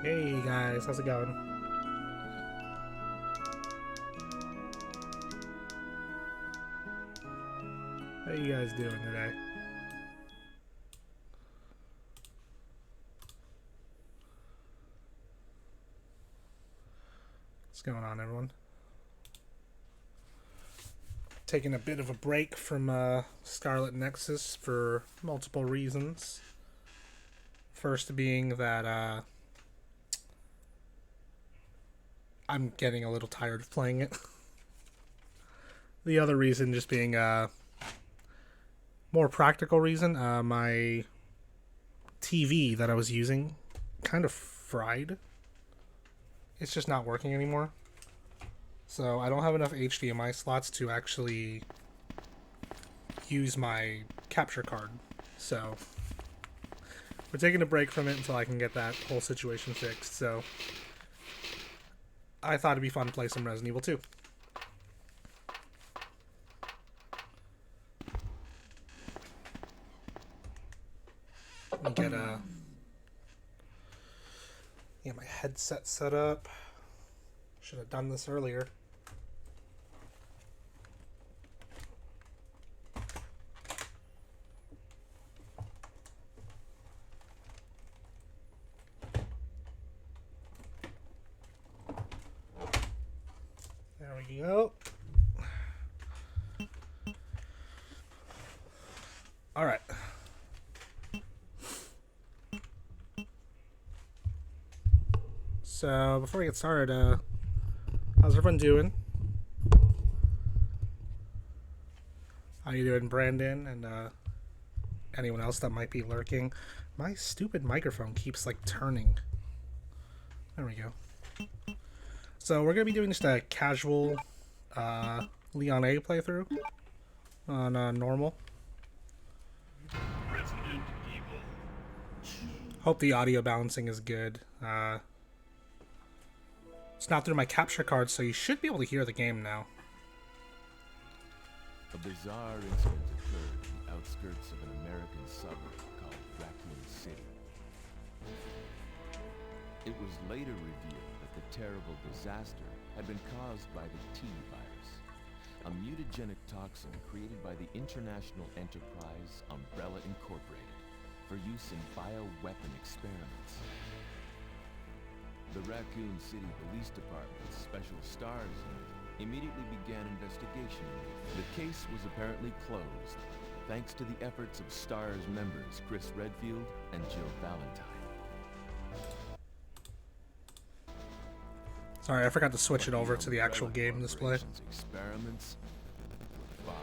Hey guys, how's it going? How you guys doing today? What's going on, everyone? Taking a bit of a break from Scarlet Nexus for multiple reasons. First being that I'm getting a little tired of playing it. The other reason just being more practical reason. My TV that I was using kind of fried. It's just not working anymore. So I don't have enough HDMI slots to actually use my capture card. So we're taking a break from it until I can get that whole situation fixed. So I thought it'd be fun to play some Resident Evil 2. Let me get my headset set up. Should have done this earlier. There we go. All right. So before we get started, how's everyone doing? How you doing, Brandon, and anyone else that might be lurking? My stupid microphone keeps like turning. There we go. So we're gonna be doing just a casual Leon A playthrough on normal. Hope the audio balancing is good. It's not through my capture card, so you should be able to hear the game now. A bizarre incident occurred in the outskirts of an American suburb called Raccoon City. It was later revealed that the terrible disaster had been caused by the T virus, a mutagenic toxin created by the international enterprise Umbrella Incorporated for use in bioweapon experiments. The Raccoon City Police Department's Special Stars Unit immediately began investigation. The case was apparently closed, thanks to the efforts of STARS members Chris Redfield and Jill Valentine. Sorry, I forgot to switch it over to the actual game display. Experiments were far.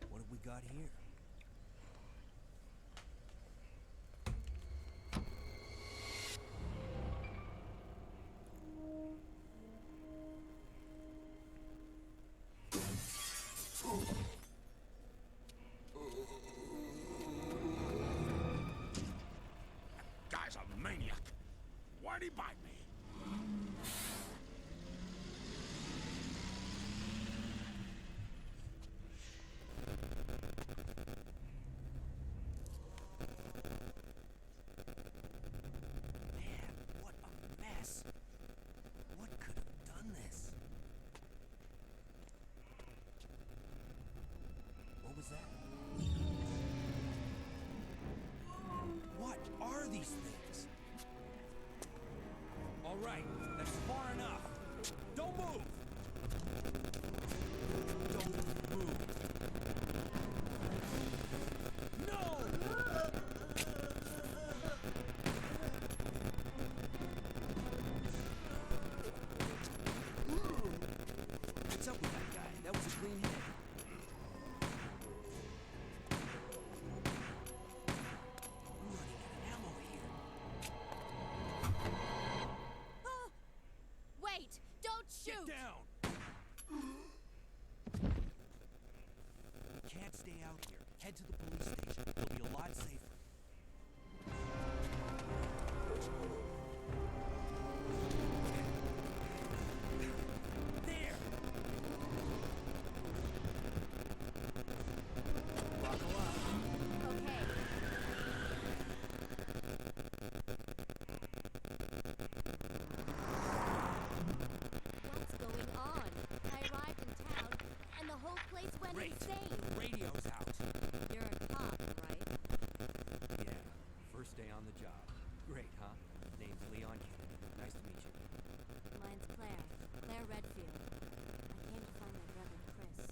What have we got here? Guy's a maniac. Why'd he bite me? Man, what a mess. What could have done this? What was that? What are these things? All right, that's far enough. Don't move. Don't move. No! What's up with that guy? That was a clean hit. Head to the police station. It'll be a lot safer. There! Buckle up. Okay. What's going on? I arrived in town, and the whole place went Great. insane. Radio's out. You're a cop, right? Yeah, first day on the job. Great, huh? Name's Leon King. Nice to meet you. Mine's Claire. Claire Redfield. I came to find my brother, Chris.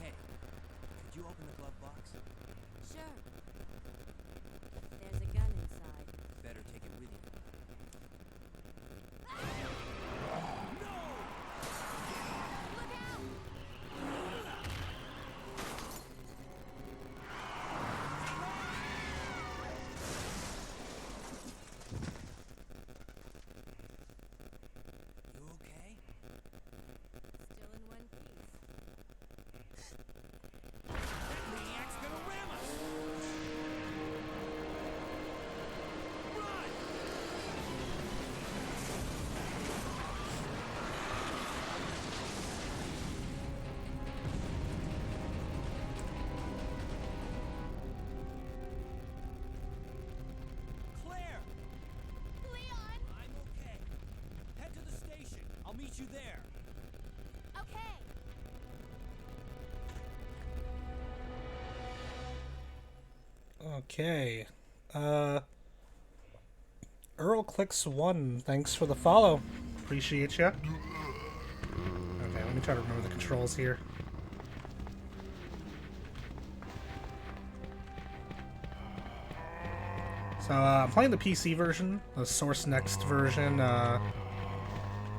Hey, could you open the glove box? Sure. There's a gun inside. Better take it with you. Look out! You okay? Still in one piece. That maniac's gonna ram us! Run! Claire! Leon! I'm okay. Head to the station. I'll meet you there. Okay. Okay. Earl clicks 1. Thanks for the follow. Appreciate ya. Okay, let me try to remember the controls here. So I'm playing the PC version, the SourceNext version,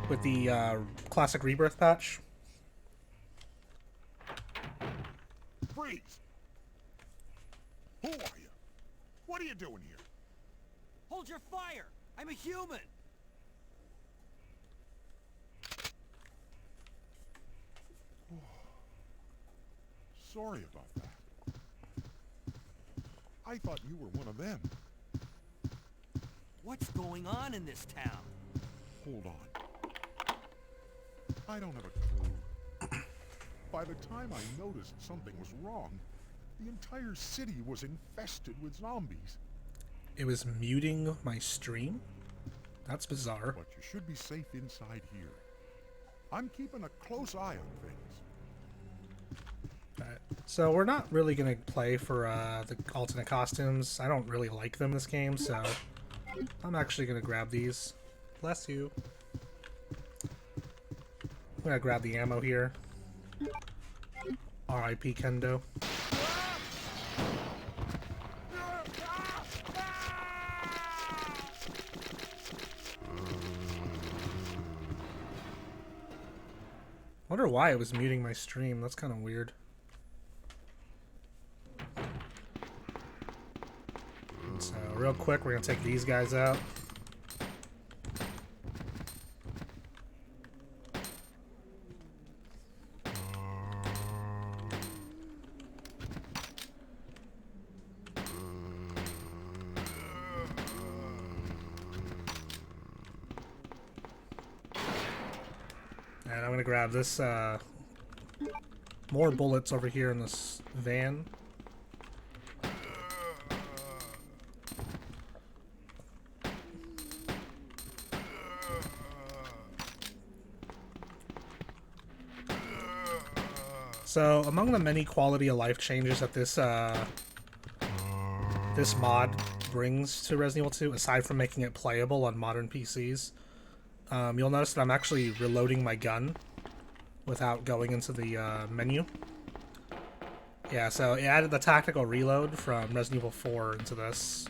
with the Classic REbirth patch. Freeze! Who are you? What are you doing here? Hold your fire! I'm a human! Sorry about that. I thought you were one of them. What's going on in this town? Hold on. I don't have a clue. By the time I noticed something was wrong, the entire city was infested with zombies. It was muting my stream? That's bizarre. But you should be safe inside here. I'm keeping a close eye on things. Alright, so we're not really going to play for the alternate costumes. I don't really like them this game, so I'm actually going to grab these. Bless you. I'm going to grab the ammo here. R.I.P. Kendo. Wonder why it was muting my stream. That's kind of weird. So real quick, we're gonna take these guys out. And I'm gonna grab this, more bullets over here in this van. So, among the many quality of life changes that this this mod brings to Resident Evil 2, aside from making it playable on modern PCs, you'll notice that I'm actually reloading my gun without going into the menu. Yeah, so it added the tactical reload from Resident Evil 4 into this,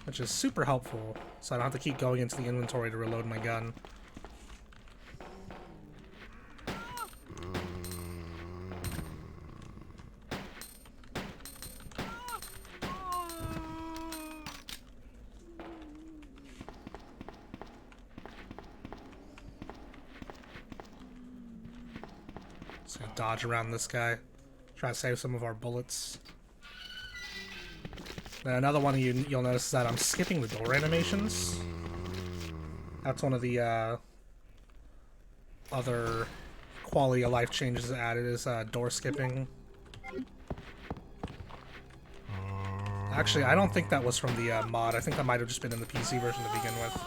which is super helpful, so I don't have to keep going into the inventory to reload my gun. Just gonna dodge around this guy. Try to save some of our bullets. Then another one you'll notice is that I'm skipping the door animations. That's one of the other quality of life changes added is door skipping. Actually, I don't think that was from the mod. I think that might have just been in the PC version to begin with.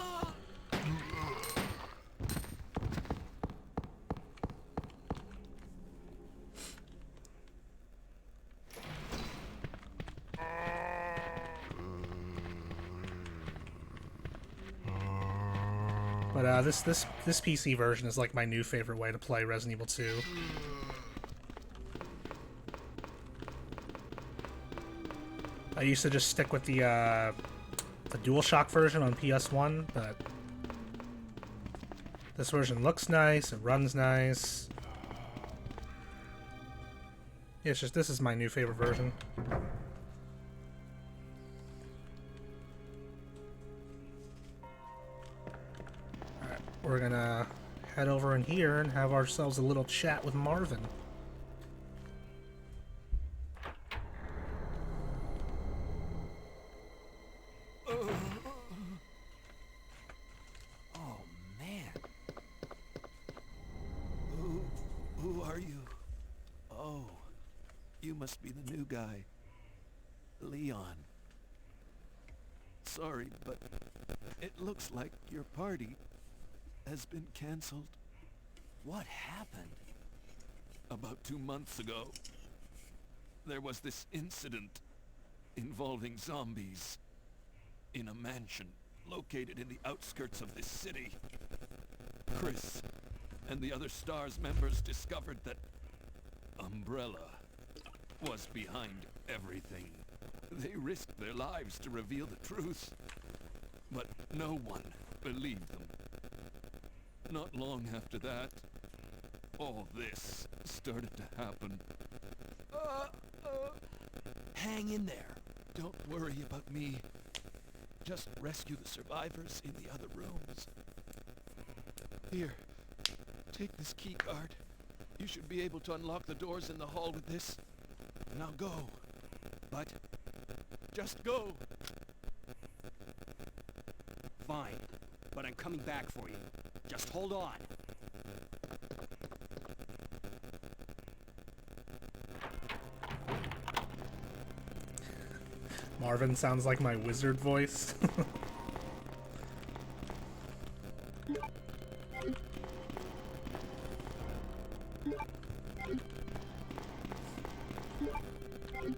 But this PC version is like my new favorite way to play Resident Evil 2. I used to just stick with the DualShock version on PS1, but this version looks nice, it runs nice. Yeah, it's just this is my new favorite version. Alright, we're gonna head over in here and have ourselves a little chat with Marvin. Must be the new guy, Leon. Sorry, but it looks like your party has been canceled. What happened? About 2 months ago, there was this incident involving zombies in a mansion located in the outskirts of this city. Chris and the other STARS members discovered that Umbrella was behind everything. They risked their lives to reveal the truth, but no one believed them. Not long after that, all this started to happen. Hang in there. Don't worry about me. Just rescue the survivors in the other rooms. Here, take this key card. You should be able to unlock the doors in the hall with this. Now go. But just go. Fine, but I'm coming back for you. Just hold on. Marvin sounds like my wizard voice.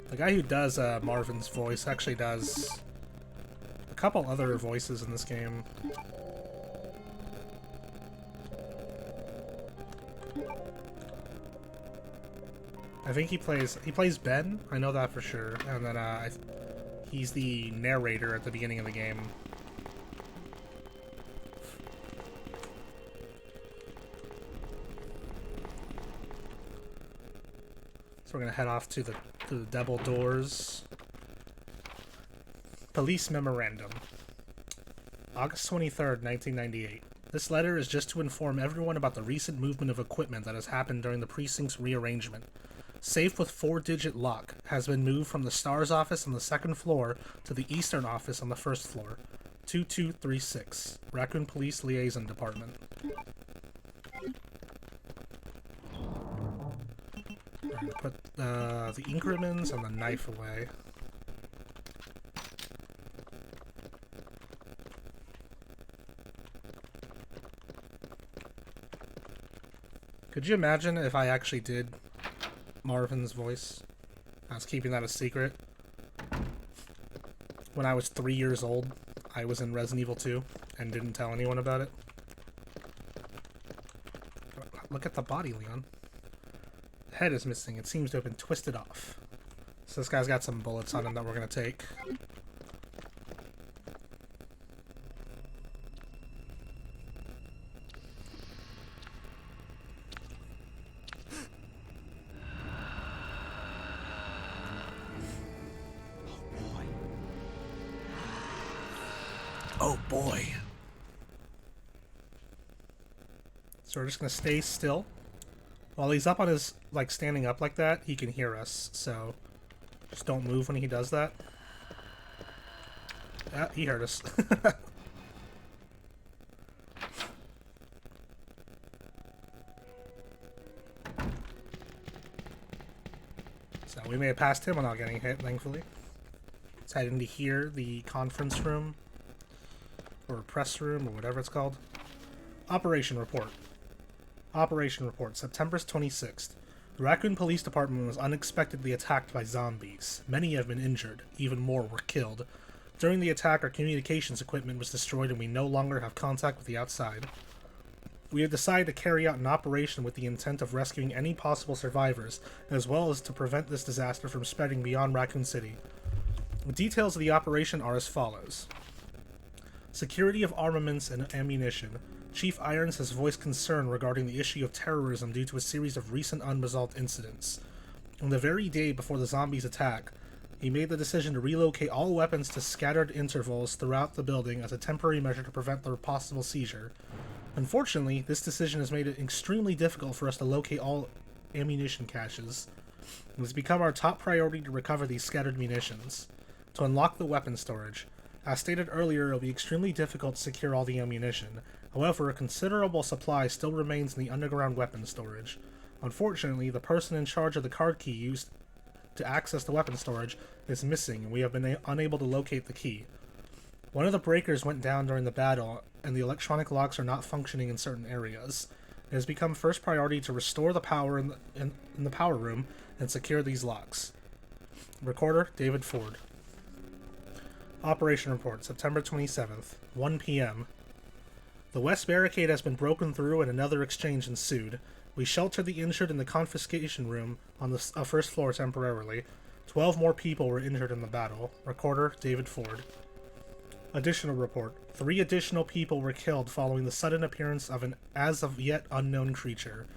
The guy who does Marvin's voice actually does a couple other voices in this game. I think he plays Ben. I know that for sure. And then he's the narrator at the beginning of the game. So we're gonna head off to the double doors. Police memorandum. August 23rd, 1998. This letter is just to inform everyone about the recent movement of equipment that has happened during the precinct's rearrangement. Safe with 4-digit lock has been moved from the STARS office on the 2nd floor to the Eastern office on the 1st floor. 2236, Raccoon Police Liaison Department. Put the ink ribbons and the knife away. Could you imagine if I actually did Marvin's voice? I was keeping that a secret. When I was 3 years old, I was in Resident Evil 2 and didn't tell anyone about it. Look at the body, Leon. The head is missing. It seems to have been twisted off. So this guy's got some bullets on him that we're going to take. Oh boy. So we're just going to stay still while he's up on his like standing up like that, he can hear us. So just don't move when he does that. Ah, he heard us. So we may have passed him without getting hit, thankfully. Let's head into here, the conference room. Or press room, or whatever it's called. Operation report. Operation report, September 26th. The Raccoon Police Department was unexpectedly attacked by zombies. Many have been injured. Even more were killed. During the attack, our communications equipment was destroyed and we no longer have contact with the outside. We have decided to carry out an operation with the intent of rescuing any possible survivors, as well as to prevent this disaster from spreading beyond Raccoon City. The details of the operation are as follows. Security of armaments and ammunition. Chief Irons has voiced concern regarding the issue of terrorism due to a series of recent unresolved incidents. On the very day before the zombies' attack, he made the decision to relocate all weapons to scattered intervals throughout the building as a temporary measure to prevent their possible seizure. Unfortunately, this decision has made it extremely difficult for us to locate all ammunition caches. It has become our top priority to recover these scattered munitions. To unlock the weapon storage. As stated earlier, it will be extremely difficult to secure all the ammunition. However, a considerable supply still remains in the underground weapon storage. Unfortunately, the person in charge of the card key used to access the weapon storage is missing, and we have been unable to locate the key. One of the breakers went down during the battle, and the electronic locks are not functioning in certain areas. It has become first priority to restore the power in the power room and secure these locks. Recorder, David Ford. Operation report, September 27th, 1 p.m. The west barricade has been broken through and another exchange ensued. We sheltered the injured in the confiscation room on the first floor temporarily. 12 more people were injured in the battle. Recorder, David Ford. Additional report. 3 additional people were killed following the sudden appearance of an as-of-yet unknown creature.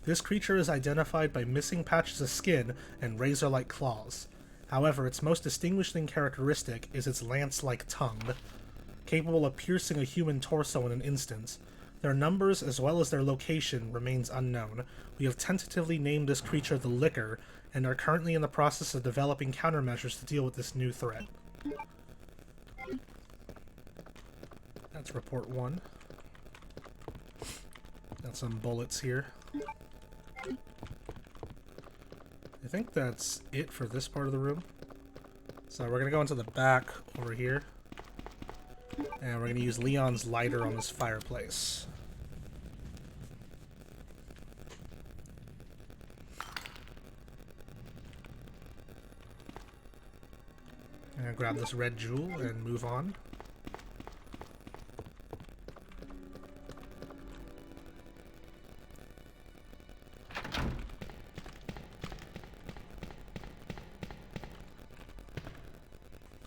This creature is identified by missing patches of skin and razor-like claws. However, its most distinguishing characteristic is its lance-like tongue, capable of piercing a human torso in an instant. Their numbers, as well as their location, remains unknown. We have tentatively named this creature the Licker, and are currently in the process of developing countermeasures to deal with this new threat. That's report 1. Got some bullets here. I think that's it for this part of the room. So we're going to go into the back over here. And we're going to use Leon's lighter on this fireplace. I'm going to grab this red jewel and move on.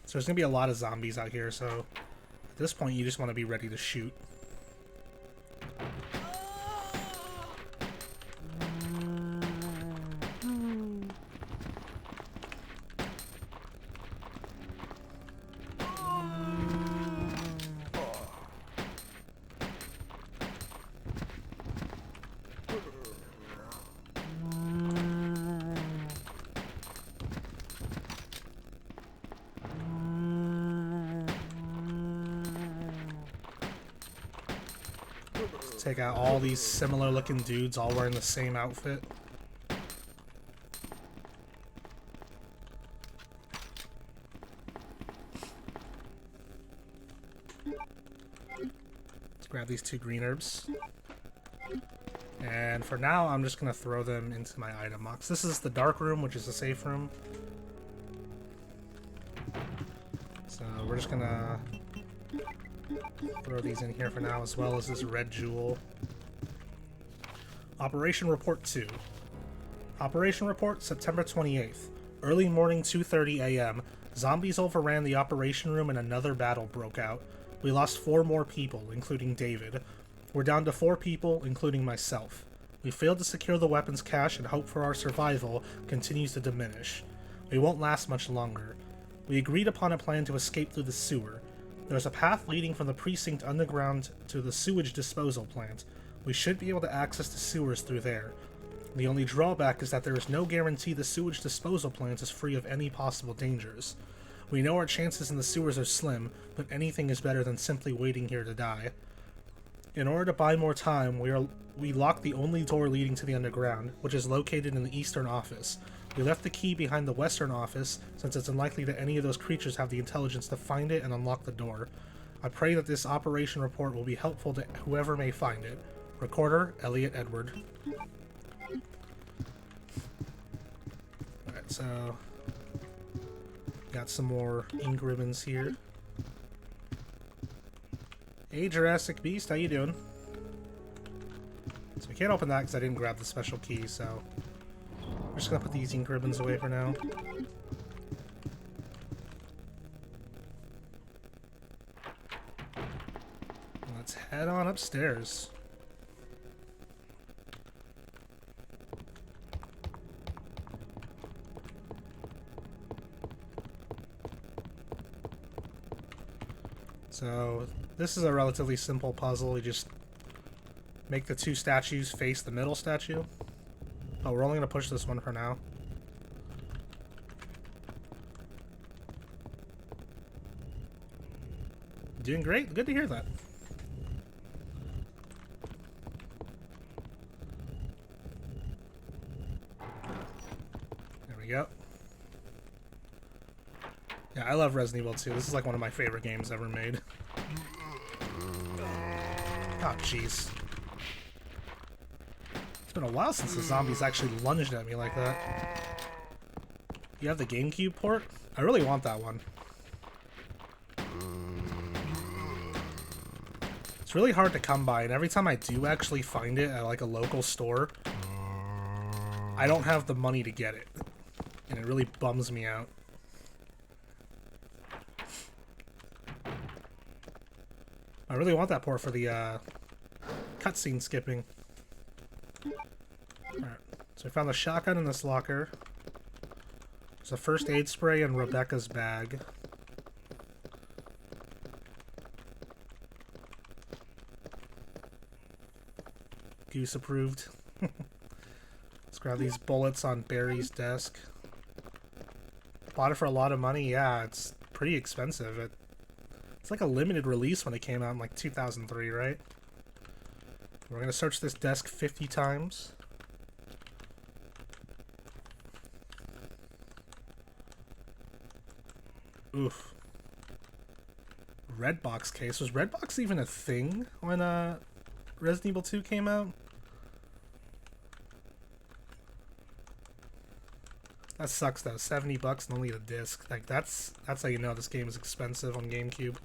So there's going to be a lot of zombies out here, so at this point you just want to be ready to shoot. Take out all these similar looking dudes all wearing the same outfit. Let's grab these 2 green herbs. And for now, I'm just going to throw them into my item box. This is the dark room, which is the safe room. So we're just going to throw these in here for now, as well as this red jewel. Operation Report 2. Operation Report, September 28th. Early morning, 2:30 a.m. Zombies overran the operation room and another battle broke out. We lost 4 more people, including David. We're down to 4 people, including myself. We failed to secure the weapons cache and hope for our survival continues to diminish. We won't last much longer. We agreed upon a plan to escape through the sewer. There's a path leading from the precinct underground to the sewage disposal plant. We should be able to access the sewers through there. The only drawback is that there is no guarantee the sewage disposal plant is free of any possible dangers. We know our chances in the sewers are slim, but anything is better than simply waiting here to die. In order to buy more time, we locked the only door leading to the underground, which is located in the eastern office. We left the key behind the western office, since it's unlikely that any of those creatures have the intelligence to find it and unlock the door. I pray that this operation report will be helpful to whoever may find it. Recorder, Elliot Edward. Alright, so... got some more ink ribbons here. Hey, Jurassic Beast, how you doing? So we can't open that because I didn't grab the special key, so... we're just gonna put these ink ribbons away for now. Let's head on upstairs. So, this is a relatively simple puzzle. You just make the two statues face the middle statue. Oh, we're only going to push this one for now. Doing great. Good to hear that. There we go. Yeah, I love Resident Evil 2. This is like one of my favorite games ever made. Oh, jeez. It's been a while since the zombies actually lunged at me like that. You have the GameCube port? I really want that one. It's really hard to come by, and every time I do actually find it at like a local store, I don't have the money to get it. And it really bums me out. I really want that port for the cutscene skipping. Alright, so we found the shotgun in this locker. There's a first aid spray in Rebecca's bag. Goose approved. Let's grab these bullets on Barry's desk. Bought it for a lot of money. Yeah, it's pretty expensive. It's like a limited release when it came out in like 2003, right? We're gonna search this desk 50 times. Oof. Redbox case. Was Redbox even a thing when Resident Evil 2 came out? That sucks though. 70 bucks and only the disc. Like that's how you know this game is expensive on GameCube.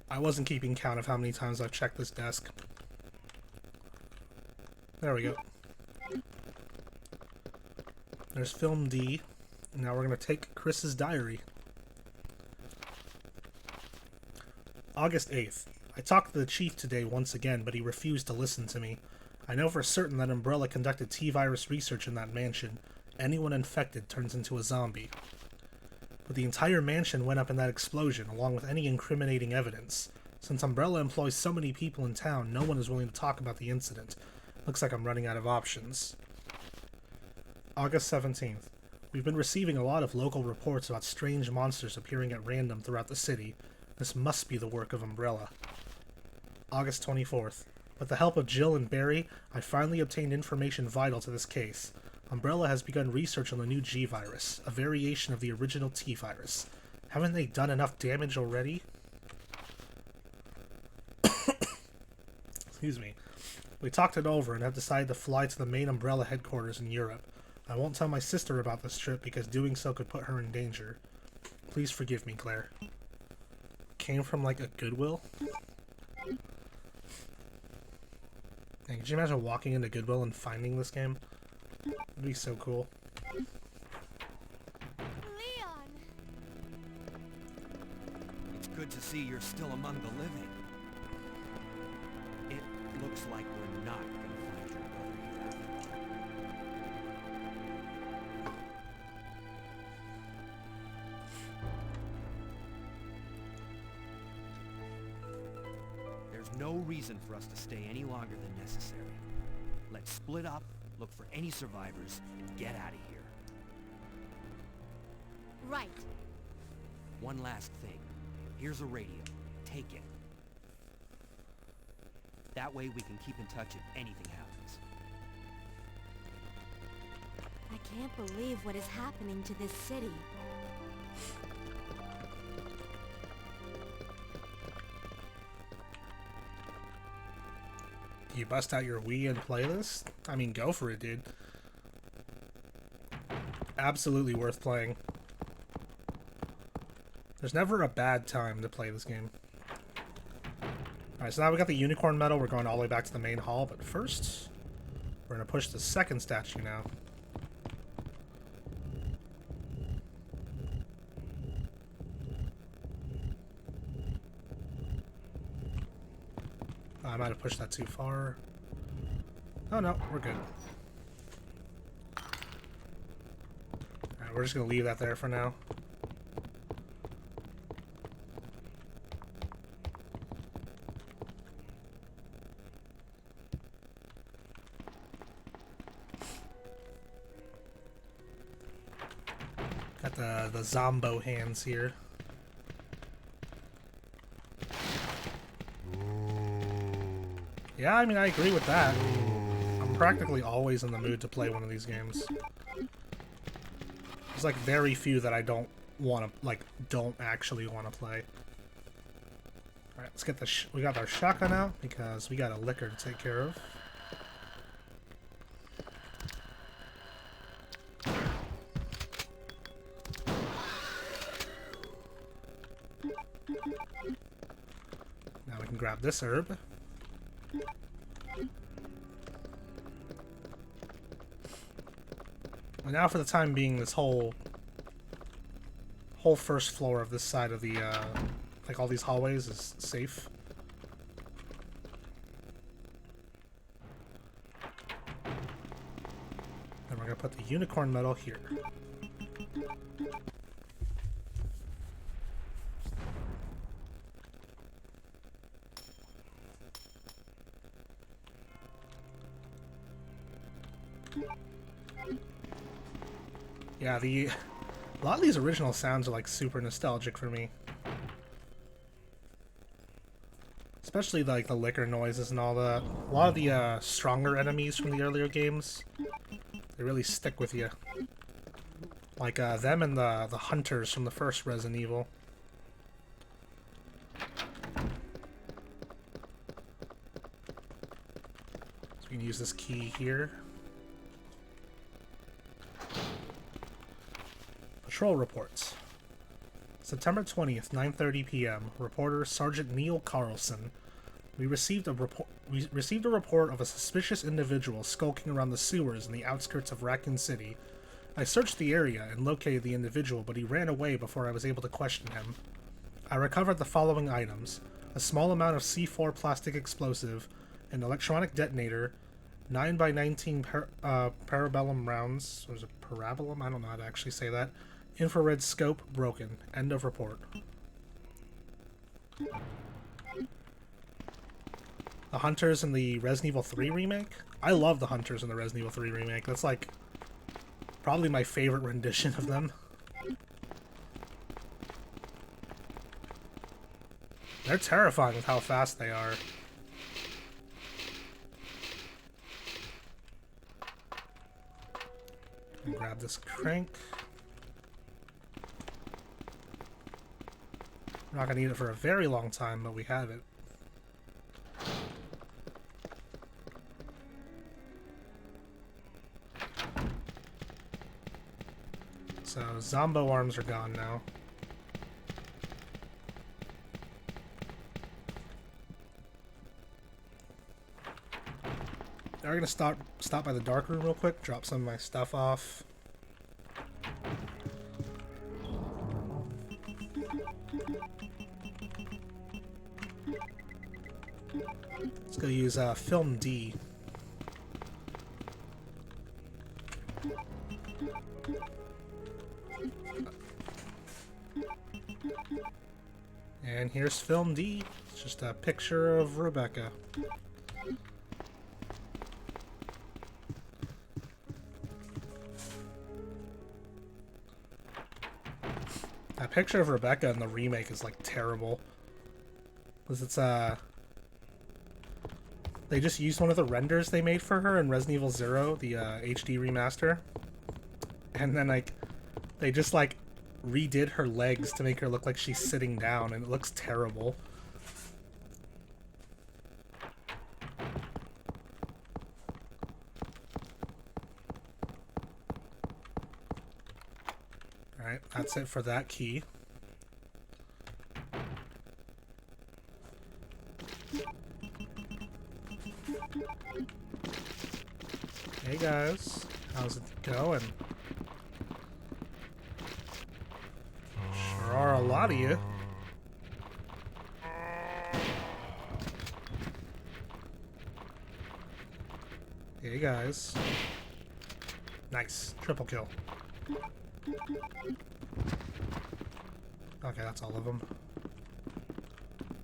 I wasn't keeping count of how many times I've checked this desk. There we go. There's film D. Now we're going to take Chris's diary. August 8th. I talked to the chief today once again, but he refused to listen to me. I know for certain that Umbrella conducted T-virus research in that mansion. Anyone infected turns into a zombie. But the entire mansion went up in that explosion, along with any incriminating evidence. Since Umbrella employs so many people in town, no one is willing to talk about the incident. Looks like I'm running out of options. August 17th. We've been receiving a lot of local reports about strange monsters appearing at random throughout the city. This must be the work of Umbrella. August 24th. With the help of Jill and Barry, I finally obtained information vital to this case. Umbrella has begun research on the new G-virus, a variation of the original T-virus. Haven't they done enough damage already? Excuse me. We talked it over and have decided to fly to the main Umbrella headquarters in Europe. I won't tell my sister about this trip because doing so could put her in danger. Please forgive me, Claire. Came from like a Goodwill? Hey, could you imagine walking into Goodwill and finding this game? That'd be so cool. Leon! It's good to see you're still among the living. It looks like we're not gonna find your brother here. no reason for us to stay any longer than necessary. Let's split up, look for any survivors, and get out of here. Right. One last thing. Here's a radio. Take it. That way we can keep in touch if anything happens. I can't believe what is happening to this city. You bust out your Wii and play this? I mean, go for it, dude. Absolutely worth playing. There's never a bad time to play this game. Alright, so now we got the unicorn medal. We're going all the way back to the main hall, but first, we're going to push the second statue now. I might have pushed that too far. Oh no, we're good. Alright, we're just going to leave that there for now. Got the Zombo hands here. Yeah, I mean, I agree with that. I'm practically always in the mood to play one of these games. There's like very few that I don't want to, like, don't actually want to play. Alright, let's get the we got our shotgun out because we got a liquor to take care of. Now we can grab this herb. And now for the time being, this whole first floor of this side of the, like all these hallways is safe. And we're gonna put the unicorn medal here. Yeah, a lot of these original sounds are like super nostalgic for me. Especially like the liquor noises and all that. A lot of the stronger enemies from the earlier games, they really stick with you. Like them and the hunters from the first Resident Evil. So we can use this key here. Patrol reports. September 20th, 9:30 p.m. Reporter Sergeant Neil Carlson. We received a report of a suspicious individual skulking around the sewers in the outskirts of Raccoon City. I searched the area and located the individual, but he ran away before I was able to question him. I recovered the following items: a small amount of C4 plastic explosive, an electronic detonator, 9x19 parabellum rounds. Or is it parabolum? I don't know how to actually say that. Infrared scope broken. End of report. The hunters in the Resident Evil 3 remake? I love the hunters in the Resident Evil 3 remake. That's like probably my favorite rendition of them. They're terrifying with how fast they are. And grab this crank. We're not going to need it for a very long time, but we have it. So, Zombo arms are gone now. Now we're going to stop by the dark room real quick, drop some of my stuff off. Let's go use Film D. And here's film D. It's just a picture of Rebecca. That picture of Rebecca in the remake is like terrible. Because it's they just used one of the renders they made for her in Resident Evil 0, the HD remaster. And then like they just like redid her legs to make her look like she's sitting down, and it looks terrible. Alright, that's it for that key. Hey guys, how's it going? Sure are a lot of you. Hey guys. Nice. Triple kill. Okay, that's all of them.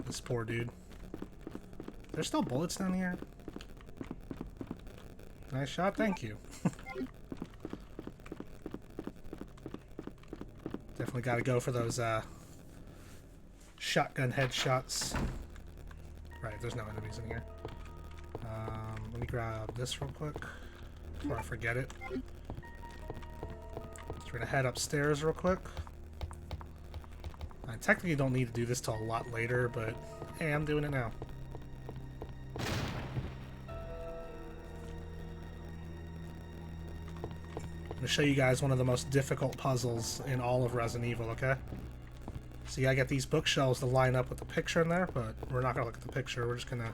This poor dude. There's still bullets down here? Nice shot, thank you. Definitely gotta go for those shotgun headshots. Right, there's no enemies in here. Let me grab this real quick before I forget it. So we're gonna head upstairs real quick. I technically don't need to do this till a lot later, but hey, I'm doing it now. I'm gonna show you guys one of the most difficult puzzles in all of Resident Evil, okay? So you gotta get these bookshelves to line up with the picture in there, but we're not gonna look at the picture, we're just gonna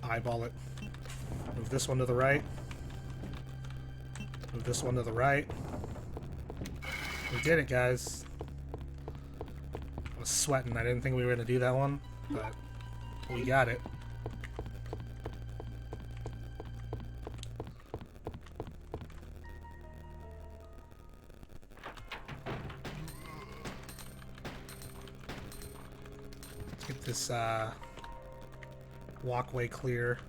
eyeball it. Move this one to the right. Move this one to the right. We did it, guys. I was sweating, I didn't think we were gonna do that one, but we got it. Get this walkway clear.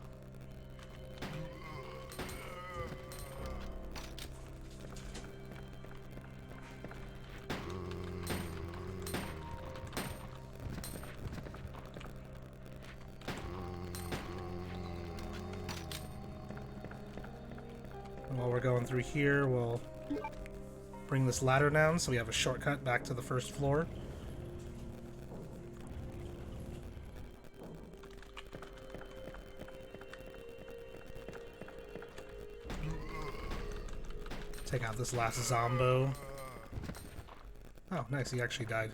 And while we're going through here, we'll bring this ladder down so we have a shortcut back to the first floor. Take out this last zombo. Oh, nice, he actually died.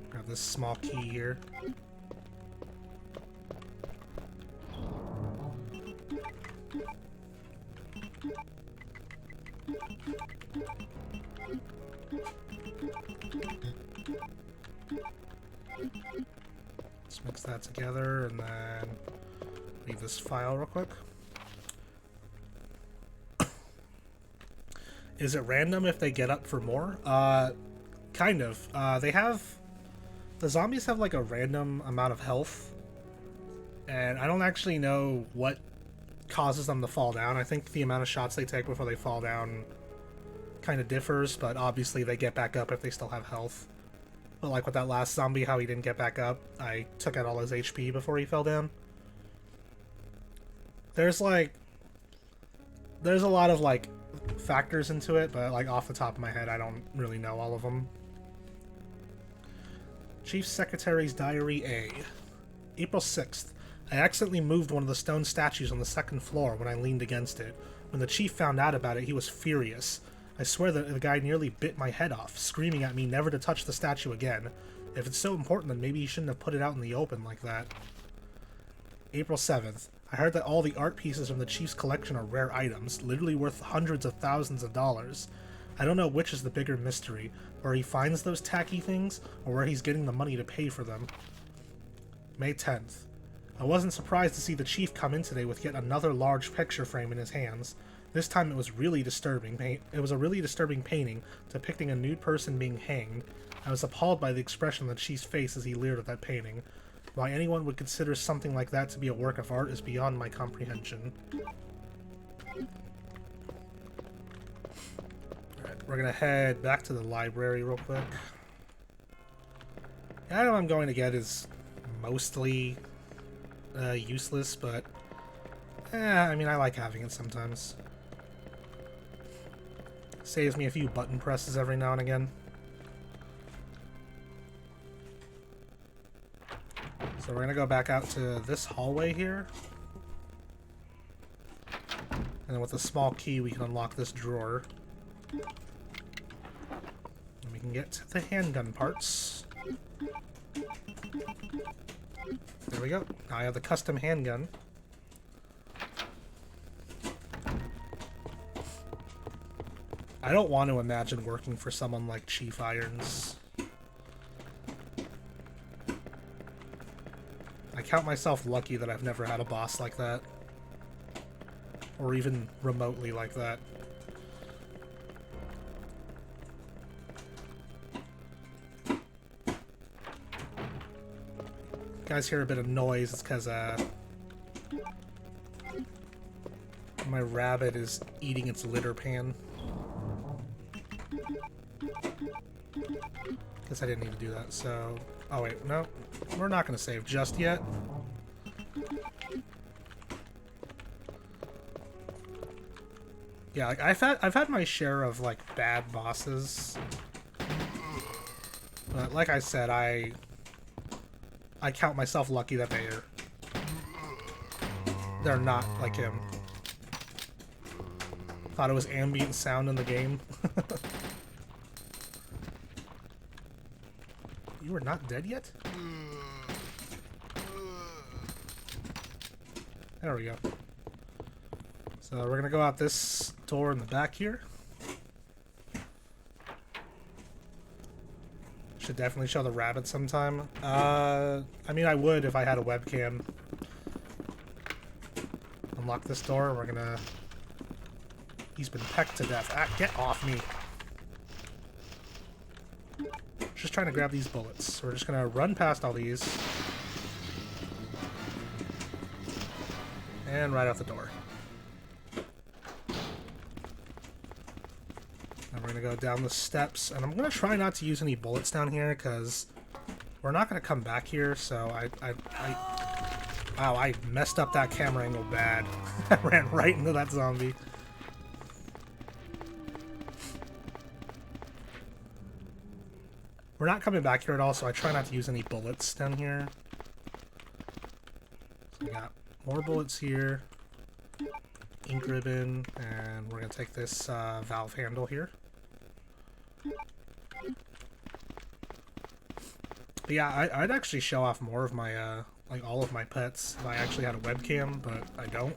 Grab this small key here. Let's mix that together and then leave this file real quick. Is it random if they get up for more? Kind of. The zombies have like a random amount of health, and I don't actually know what causes them to fall down. I think the amount of shots they take before they fall down kind of differs, but obviously they get back up if they still have health. But like with that last zombie, how he didn't get back up, I took out all his HP before he fell down. There's a lot of like factors into it, but like off the top of my head, I don't really know all of them. Chief Secretary's Diary A. April 6th. I accidentally moved one of the stone statues on the second floor when I leaned against it. When the chief found out about it, he was furious. I swear that the guy nearly bit my head off, screaming at me never to touch the statue again. If it's so important, then maybe you shouldn't have put it out in the open like that. April 7th. I heard that all the art pieces from the chief's collection are rare items, literally worth hundreds of thousands of dollars. I don't know which is the bigger mystery, where he finds those tacky things, or where he's getting the money to pay for them. May 10th. I wasn't surprised to see the chief come in today with yet another large picture frame in his hands. This time it was really disturbing. It was a really disturbing painting depicting a nude person being hanged. I was appalled by the expression on Chi's face as he leered at that painting. Why anyone would consider something like that to be a work of art is beyond my comprehension. Alright, we're gonna head back to the library real quick. The item I'm going to get is mostly useless, but I mean, I like having it sometimes. Saves me a few button presses every now and again. So we're gonna go back out to this hallway here. And then with a small key we can unlock this drawer. And we can get to the handgun parts. There we go. Now I have the custom handgun. I don't want to imagine working for someone like Chief Irons. I count myself lucky that I've never had a boss like that. Or even remotely like that. You guys hear a bit of noise, it's because my rabbit is eating its litter pan. Guess I didn't need to do that, so... Oh wait, no. We're not going to save just yet. Yeah, like I've had my share of like bad bosses. But like I said, I count myself lucky that they're not like him. Thought it was ambient sound in the game. You are not dead yet? There we go. So we're gonna go out this door in the back here. Should definitely show the rabbit sometime. I mean, I would if I had a webcam. Unlock this door. We're gonna... He's been pecked to death. Ah, get off me. Just trying to grab these bullets. So we're just gonna run past all these. And right out the door. And we're gonna go down the steps. And I'm gonna try not to use any bullets down here, because we're not gonna come back here, so wow, I messed up that camera angle bad. I ran right into that zombie. We're not coming back here at all, so I try not to use any bullets down here. So we got more bullets here. Ink ribbon, and we're going to take this valve handle here. But yeah, I'd actually show off more of my, like all of my pets if I actually had a webcam, but I don't.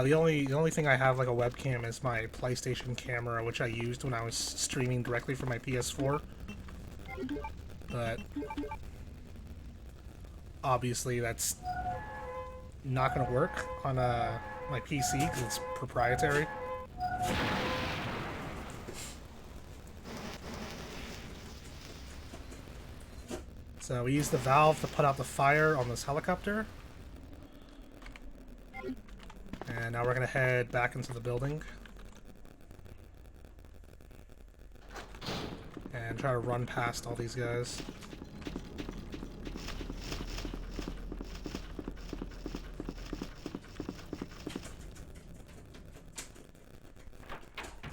The only thing I have like a webcam is my PlayStation camera, which I used when I was streaming directly from my PS4. But obviously that's not going to work on my PC because it's proprietary. So we use the valve to put out the fire on this helicopter. And now we're going to head back into the building. And try to run past all these guys.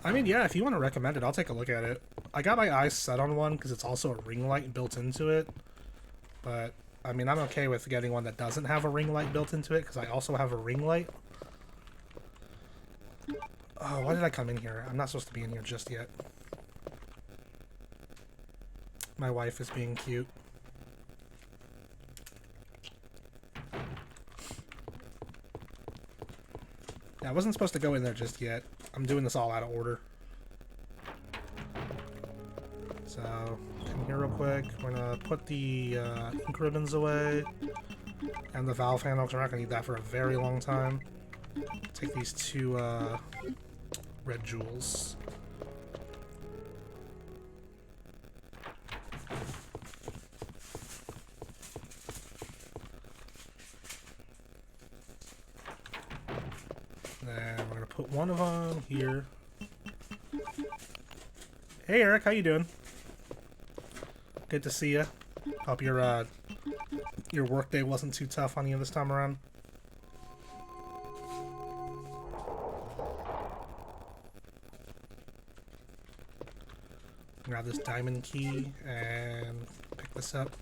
I mean, yeah, if you want to recommend it, I'll take a look at it. I got my eyes set on one because it's also a ring light built into it. But, I mean, I'm okay with getting one that doesn't have a ring light built into it because I also have a ring light. Oh, why did I come in here? I'm not supposed to be in here just yet. My wife is being cute. Yeah, I wasn't supposed to go in there just yet. I'm doing this all out of order. So, come here real quick. We're gonna put the ink ribbons away. And the valve handle, because we're not gonna need that for a very long time. Take these two red jewels. Then we're gonna put one of them here. Hey Eric, how you doing? Good to see you. Hope your workday wasn't too tough on you this time around. Grab this diamond key and pick this up.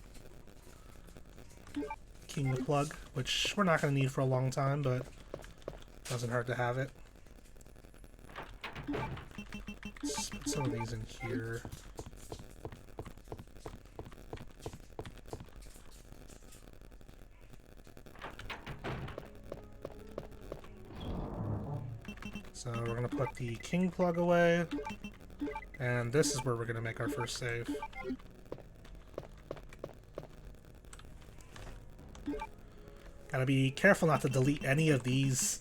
Keying the plug, which we're not going to need for a long time, but doesn't hurt to have it. Let's put some of these in here. So we're going to put the king plug away, and this is where we're going to make our first save. Gotta be careful not to delete any of these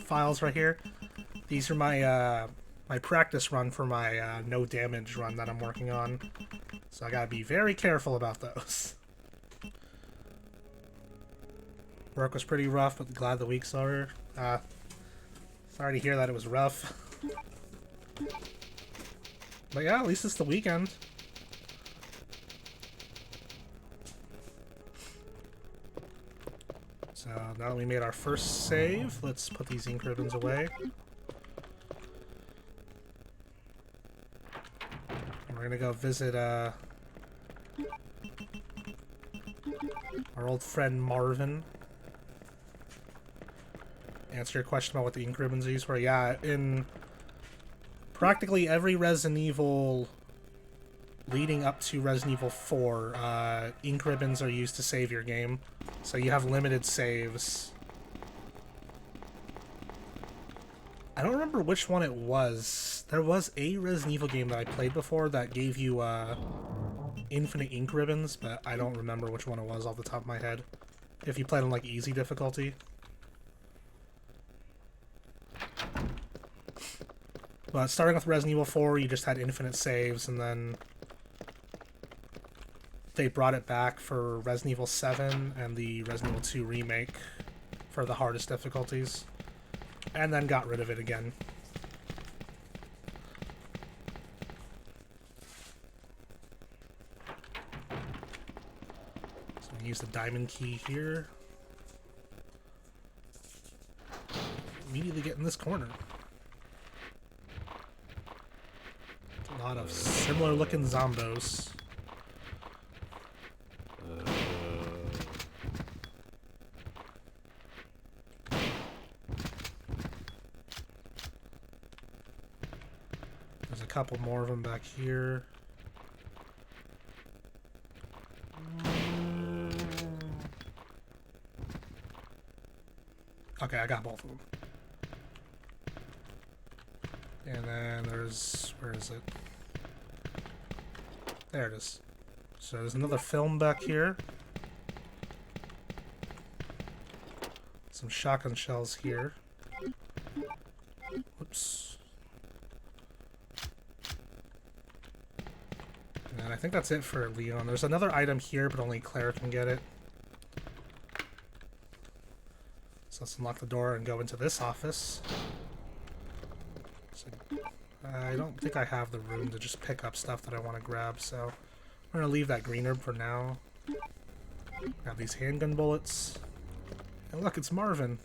files right here. These are my my practice run for my no damage run that I'm working on, so I gotta be very careful about those. Work was pretty rough, but glad the week's over. Sorry to hear that it was rough. But yeah, at least it's the weekend. So now that we made our first save, let's put these ink ribbons away. And we're gonna go visit our old friend Marvin. Answer your question about what the ink ribbons are used for. Yeah, in practically every Resident Evil leading up to Resident Evil 4, ink ribbons are used to save your game. So you have limited saves. I don't remember which one it was. There was a Resident Evil game that I played before that gave you infinite ink ribbons, but I don't remember which one it was off the top of my head. If you played on like easy difficulty. But starting with Resident Evil 4, you just had infinite saves, and then they brought it back for Resident Evil 7 and the Resident Evil 2 remake for the hardest difficulties, and then got rid of it again. So we use the diamond key here. Immediately get in this corner. A lot of similar looking zombos. There's a couple more of them back here. Okay, I got both of them. And then there's... where is it? There it is. So there's another film back here. Some shotgun shells here. Whoops. And I think that's it for Leon. There's another item here, but only Claire can get it. So let's unlock the door and go into this office. So, I don't think I have the room to just pick up stuff that I want to grab, so I'm going to leave that green herb for now. Got these handgun bullets. And look, it's Marvin.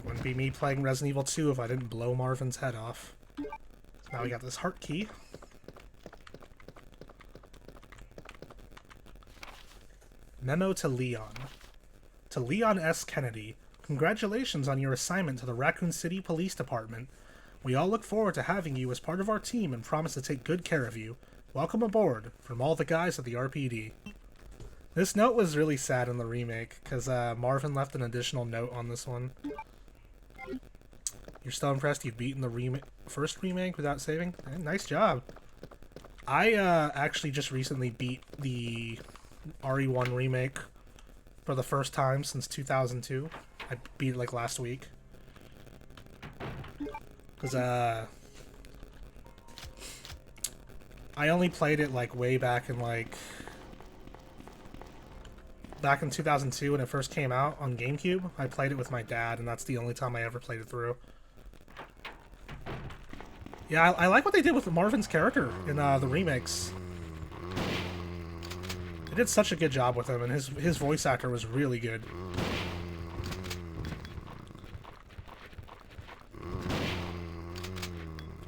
Wouldn't be me playing Resident Evil 2 if I didn't blow Marvin's head off. So now we got this heart key. Memo to Leon. To Leon S. Kennedy, congratulations on your assignment to the Raccoon City Police Department. We all look forward to having you as part of our team and promise to take good care of you. Welcome aboard, from all the guys at the RPD. This note was really sad in the remake, because Marvin left an additional note on this one. You're still impressed you've beaten the first remake without saving? Nice job. I actually just recently beat the RE1 remake for the first time since 2002. I beat it like last week. Because I only played it like way back in back in 2002 when it first came out on GameCube. I played it with my dad, and that's the only time I ever played it through. Yeah, I like what they did with Marvin's character in the remakes. They did such a good job with him, and his voice actor was really good.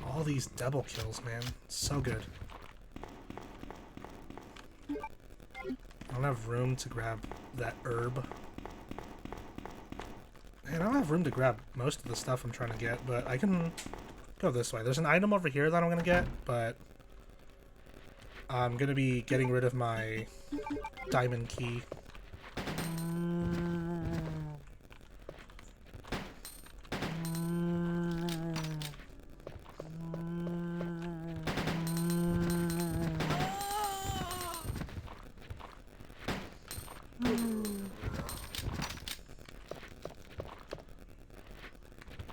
All these double kills, man. So good. I don't have room to grab that herb. Man, I don't have room to grab most of the stuff I'm trying to get, but I can go this way. There's an item over here that I'm going to get, but I'm going to be getting rid of my diamond key.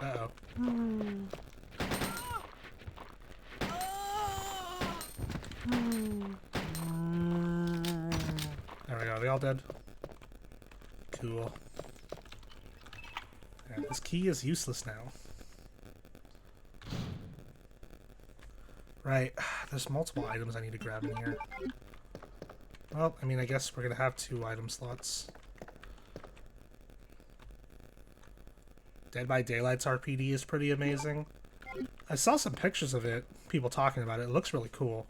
Uh-oh. There we go, are they all dead? Cool. Yeah, this key is useless now. Right, there's multiple items I need to grab in here. Well, I mean, I guess we're gonna have 2 item slots. Dead by Daylight's RPD is pretty amazing. I saw some pictures of it, people talking about it. It looks really cool.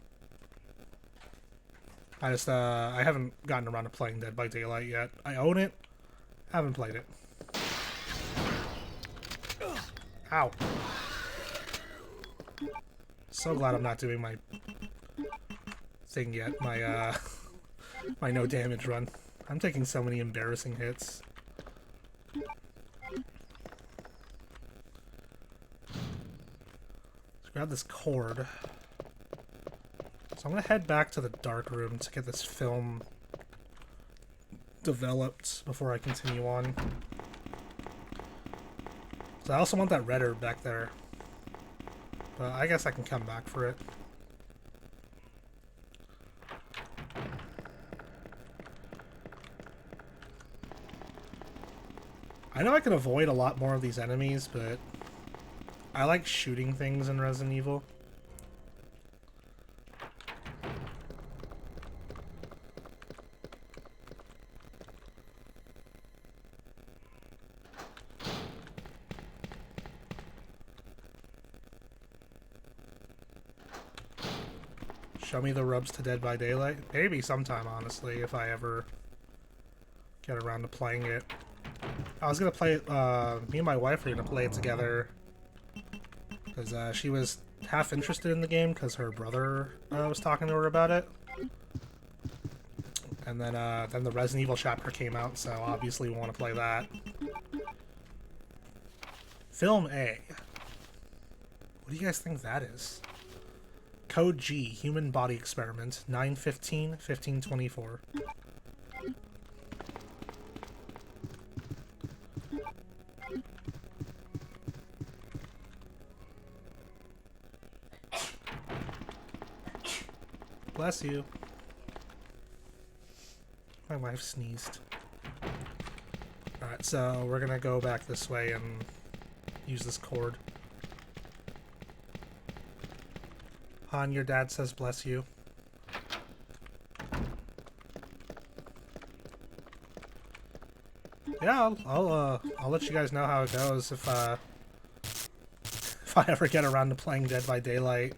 I haven't gotten around to playing Dead by Daylight yet. I own it, haven't played it. Ow. So glad I'm not doing my thing yet, my my no damage run. I'm taking so many embarrassing hits. Let's grab this cord. So I'm gonna head back to the dark room to get this film developed before I continue on. So I also want that red herb back there. But I guess I can come back for it. I know I can avoid a lot more of these enemies, but I like shooting things in Resident Evil. Show me the rubs to Dead by Daylight? Maybe sometime, honestly, if I ever get around to playing it. I was gonna play it, me and my wife were gonna play it together, because she was half interested in the game because her brother was talking to her about it. And then the Resident Evil chapter came out, so obviously we want to play that. Film A. What do you guys think that is? Code G, Human Body Experiment, 9/15/1524. Bless you. My wife sneezed. Alright, so we're gonna go back this way and use this cord. Han, your dad says bless you. Yeah, I'll let you guys know how it goes if I ever get around to playing Dead by Daylight.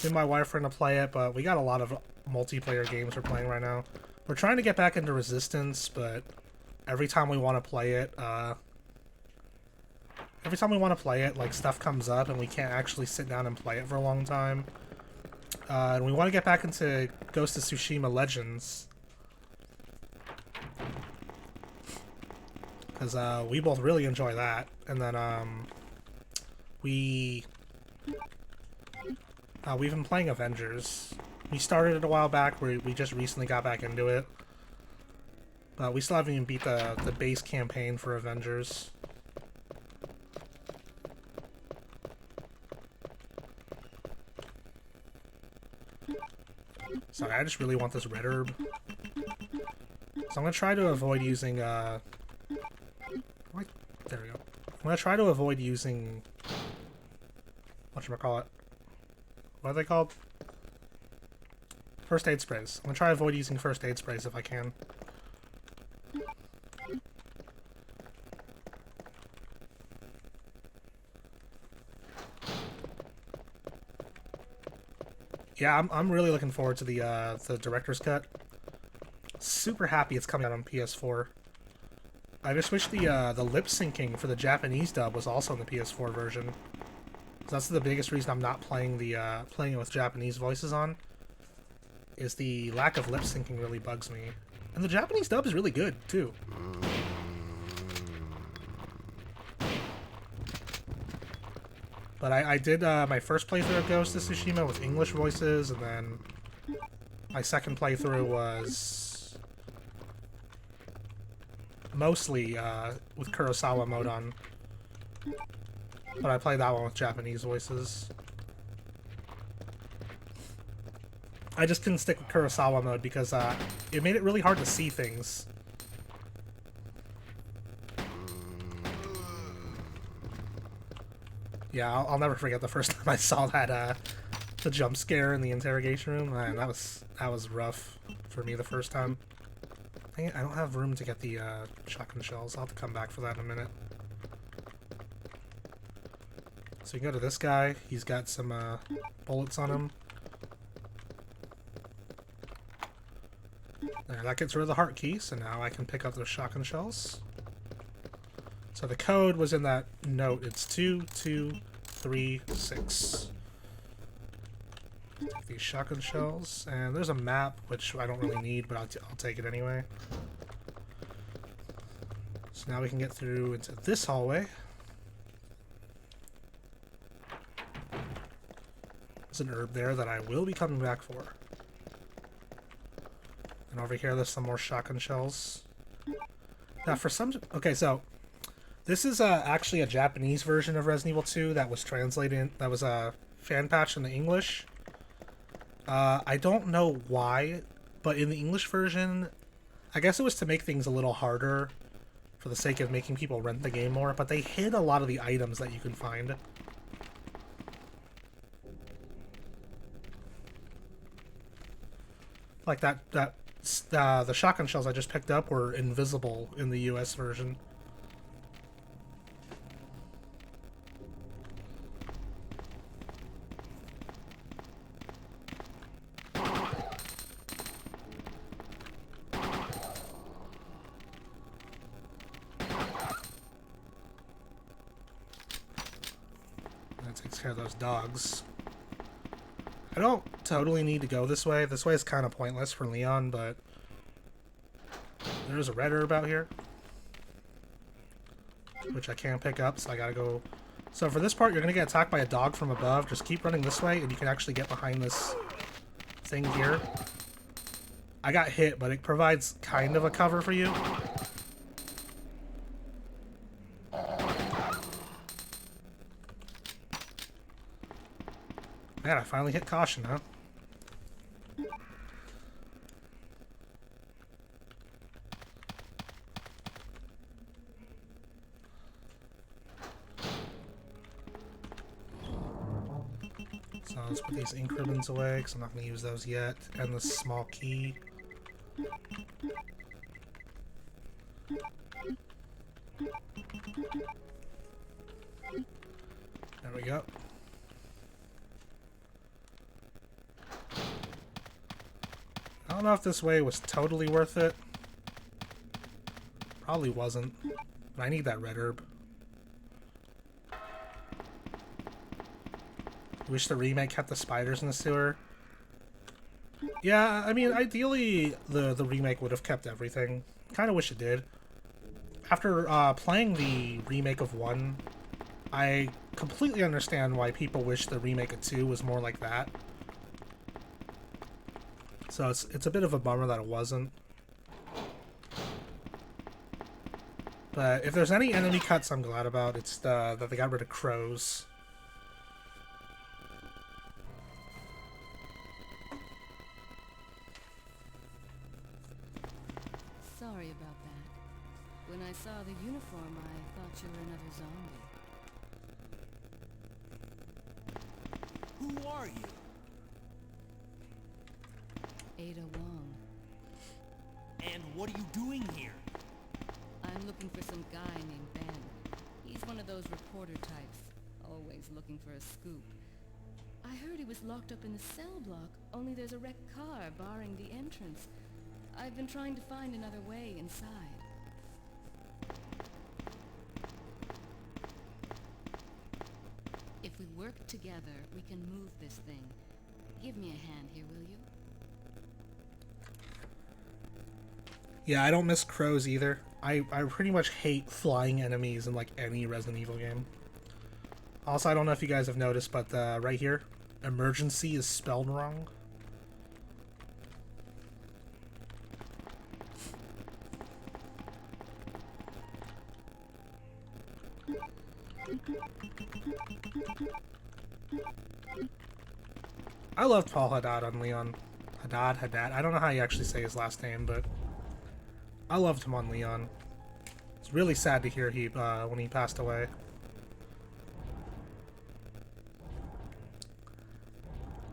Me and my wife are gonna play it, but we got a lot of multiplayer games we're playing right now. We're trying to get back into Resistance, but every time we want to play it, like, stuff comes up and we can't actually sit down and play it for a long time. And we want to get back into Ghost of Tsushima Legends. Because we both really enjoy that. And then we've been playing Avengers. We started it a while back. We just recently got back into it. But we still haven't even beat the base campaign for Avengers. Sorry, I just really want this red herb. So I'm going to try to avoid using, there we go. I'm going to try to avoid using, whatchamacallit? What are they called? First aid sprays. I'm going to try to avoid using first aid sprays if I can. Yeah, I'm really looking forward to the director's cut. Super happy it's coming out on PS4. I just wish the lip syncing for the Japanese dub was also in the PS4 version. So that's the biggest reason I'm not playing playing it with Japanese voices on. Is the lack of lip syncing really bugs me, and the Japanese dub is really good too. But I did my first playthrough of Ghost of Tsushima with English voices, and then my second playthrough was mostly with Kurosawa mode on. But I played that one with Japanese voices. I just couldn't stick with Kurosawa mode because it made it really hard to see things. Yeah, I'll never forget the first time I saw that the jump scare in the interrogation room. Man, that was rough for me the first time. Dang it, I don't have room to get the shotgun shells. I'll have to come back for that in a minute. So you can go to this guy. He's got some bullets on him. There, that gets rid of the heart key, so now I can pick up those shotgun shells. So the code was in that note. It's 2236. Take these shotgun shells, and there's a map, which I don't really need, but I'll take it anyway. So now we can get through into this hallway. There's an herb there that I will be coming back for. And over here, there's some more shotgun shells. Now, for some... Okay, so... This is actually a Japanese version of Resident Evil 2 that was translated... That was a fan patch in the English. I don't know why, but in the English version... I guess it was to make things a little harder for the sake of making people rent the game more, but they hid a lot of the items that you can find. Like the shotgun shells I just picked up were invisible in the US version. That takes care of those dogs. I don't totally need to go this way. This way is kind of pointless for Leon, but there's a red herb out here, which I can't pick up, so I gotta go. So for this part, you're gonna get attacked by a dog from above. Just keep running this way, and you can actually get behind this thing here. I got hit, but it provides kind of a cover for you. Man, I finally hit caution, huh? So let's put these ink ribbons away, because I'm not going to use those yet. And the small key. There we go. I don't know if this way was totally worth it. Probably wasn't. But I need that red herb. Wish the remake kept the spiders in the sewer. Yeah, I mean, ideally, the remake would have kept everything. Kind of wish it did. After playing the remake of 1, I completely understand why people wish the remake of 2 was more like that. So it's a bit of a bummer that it wasn't. But if there's any enemy cuts I'm glad about, it's that they got rid of crows. Sorry about that. When I saw the uniform, I thought you were another zombie. Who are you? Ada Wong. And what are you doing here? I'm looking for some guy named Ben. He's one of those reporter types, always looking for a scoop. I heard he was locked up in the cell block, only there's a wrecked car barring the entrance. I've been trying to find another way inside. If we work together, we can move this thing. Give me a hand here, will you? Yeah, I don't miss crows either. I pretty much hate flying enemies in like any Resident Evil game. Also, I don't know if you guys have noticed, but right here, emergency is spelled wrong. I loved Paul Haddad on Leon. Haddad. I don't know how you actually say his last name, but I loved him on Leon. It's really sad to hear he when he passed away.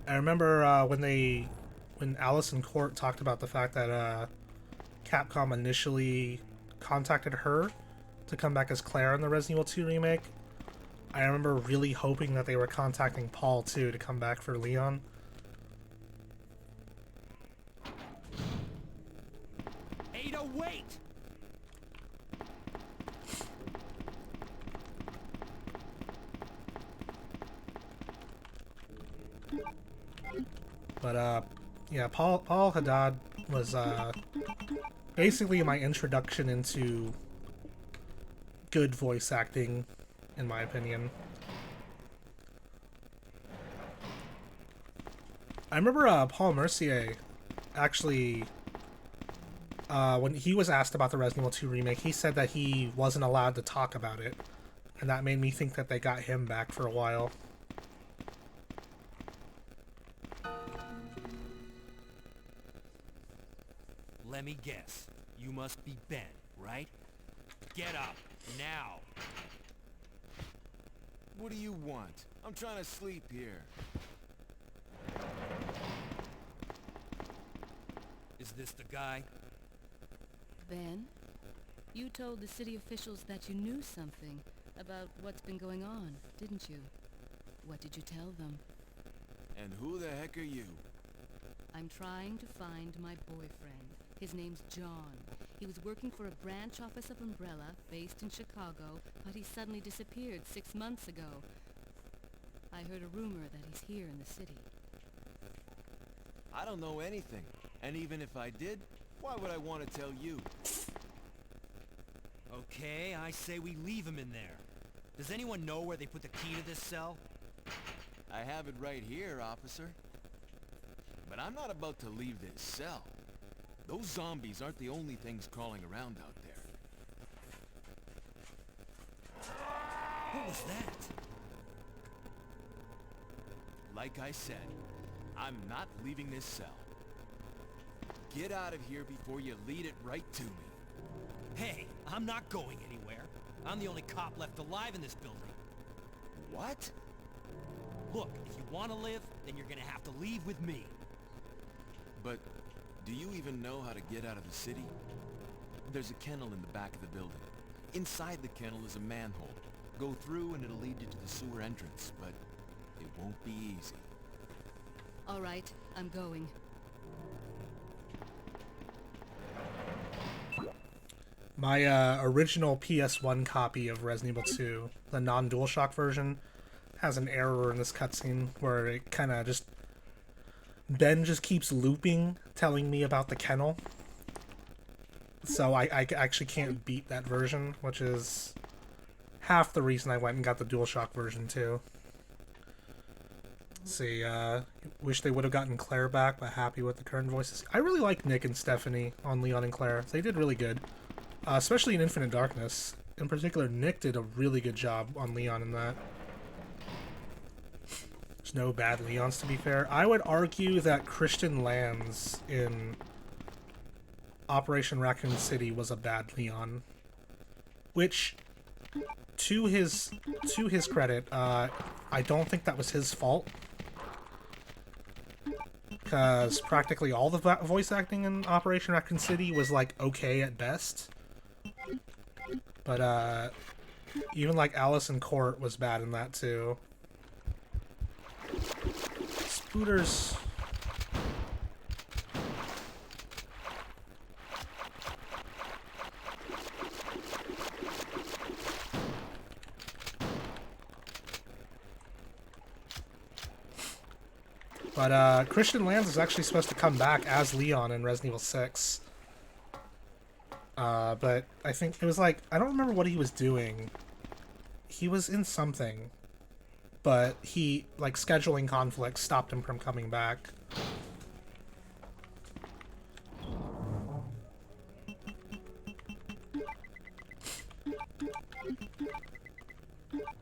I remember when Alice and Court talked about the fact that Capcom initially contacted her to come back as Claire in the Resident Evil 2 remake. I remember really hoping that they were contacting Paul too to come back for Leon. Ada, wait! But yeah, Paul Haddad was basically my introduction into good voice acting, in my opinion. I remember Paul Mercier actually, when he was asked about the Resident Evil 2 remake, he said that he wasn't allowed to talk about it, and that made me think that they got him back for a while. Let me guess. You must be Ben, right? Get up, now! What do you want? I'm trying to sleep here. Is this the guy? Ben, you told the city officials that you knew something about what's been going on, didn't you? What did you tell them? And who the heck are you? I'm trying to find my boyfriend. His name's John. He was working for a branch office of Umbrella, based in Chicago, but he suddenly disappeared 6 months ago. I heard a rumor that he's here in the city. I don't know anything. And even if I did, why would I want to tell you? Okay, I say we leave him in there. Does anyone know where they put the key to this cell? I have it right here, officer. But I'm not about to leave this cell. Those zombies aren't the only things crawling around out there. What was that? Like I said, I'm not leaving this cell. Get out of here before you lead it right to me. Hey, I'm not going anywhere. I'm the only cop left alive in this building. What? Look, if you want to live, then you're gonna have to leave with me. But do you even know how to get out of the city? There's a kennel in the back of the building. Inside the kennel is a manhole. Go through and it'll lead you to the sewer entrance, but it won't be easy. All right, I'm going. My original PS1 copy of Resident Evil 2, the non-DualShock version, has an error in this cutscene where it kind of just Ben just keeps looping, telling me about the kennel. So I actually can't beat that version, which is half the reason I went and got the DualShock version too. Let's see, wish they would have gotten Claire back, but happy with the current voices. I really like Nick and Stephanie on Leon and Claire. They did really good, especially in Infinite Darkness. In particular, Nick did a really good job on Leon in that. There's no bad Leons, to be fair. I would argue that Christian Lands in Operation Raccoon City was a bad Leon, which, to his credit, I don't think that was his fault, because practically all the voice acting in Operation Raccoon City was like okay at best. But even like Allison Court was bad in that too. Spooters. But Christian Lands is actually supposed to come back as Leon in Resident Evil 6. But I think it was like, I don't remember what he was doing. He was in something. But he, like, scheduling conflicts stopped him from coming back.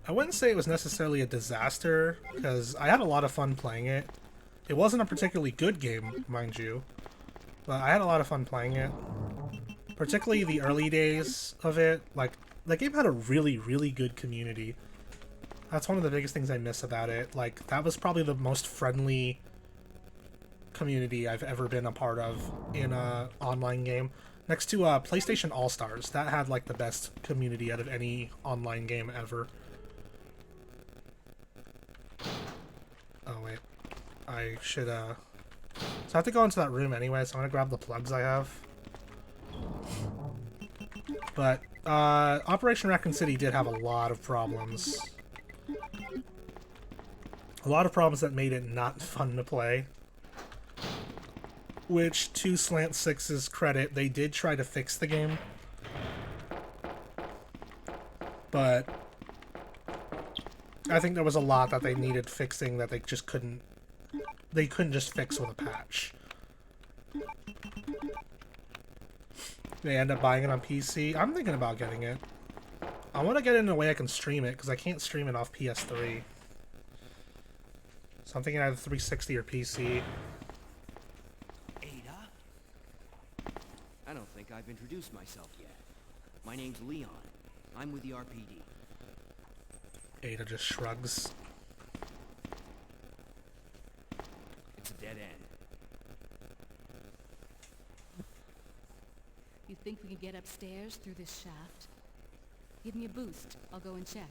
I wouldn't say it was necessarily a disaster, because I had a lot of fun playing it. It wasn't a particularly good game, mind you, but I had a lot of fun playing it. Particularly the early days of it. Like, the game had a really, really good community. That's one of the biggest things I miss about it. Like, that was probably the most friendly community I've ever been a part of in an online game. Next to PlayStation All-Stars. That had, like, the best community out of any online game ever. Oh, wait. I should, So I have to go into that room anyway, so I'm gonna grab the plugs I have. But, Operation Raccoon City did have a lot of problems. A lot of problems that made it not fun to play. Which, to Slant 6's credit, they did try to fix the game. But I think there was a lot that they needed fixing that they just couldn't... They couldn't just fix with a patch. They end up buying it on PC. I'm thinking about getting it. I want to get it in a way I can stream it, because I can't stream it off PS3. So I'm thinking either 360 or PC. Ada? I don't think I've introduced myself yet. My name's Leon. I'm with the RPD. Ada just shrugs. It's a dead end. You think we can get upstairs through this shaft? Give me a boost. I'll go and check.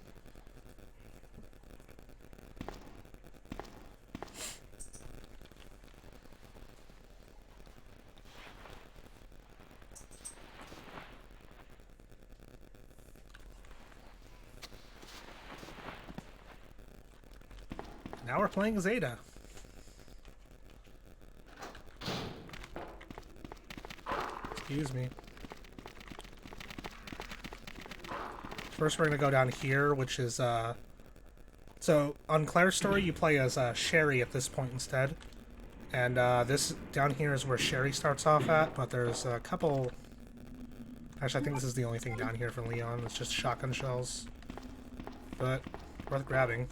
Now we're playing as Ada. Excuse me. First we're gonna go down here, which is, so, on Claire's story, you play as, Sherry at this point instead. And, this down here is where Sherry starts off at, but there's a couple... Actually, I think this is the only thing down here for Leon. It's just shotgun shells. But, worth grabbing.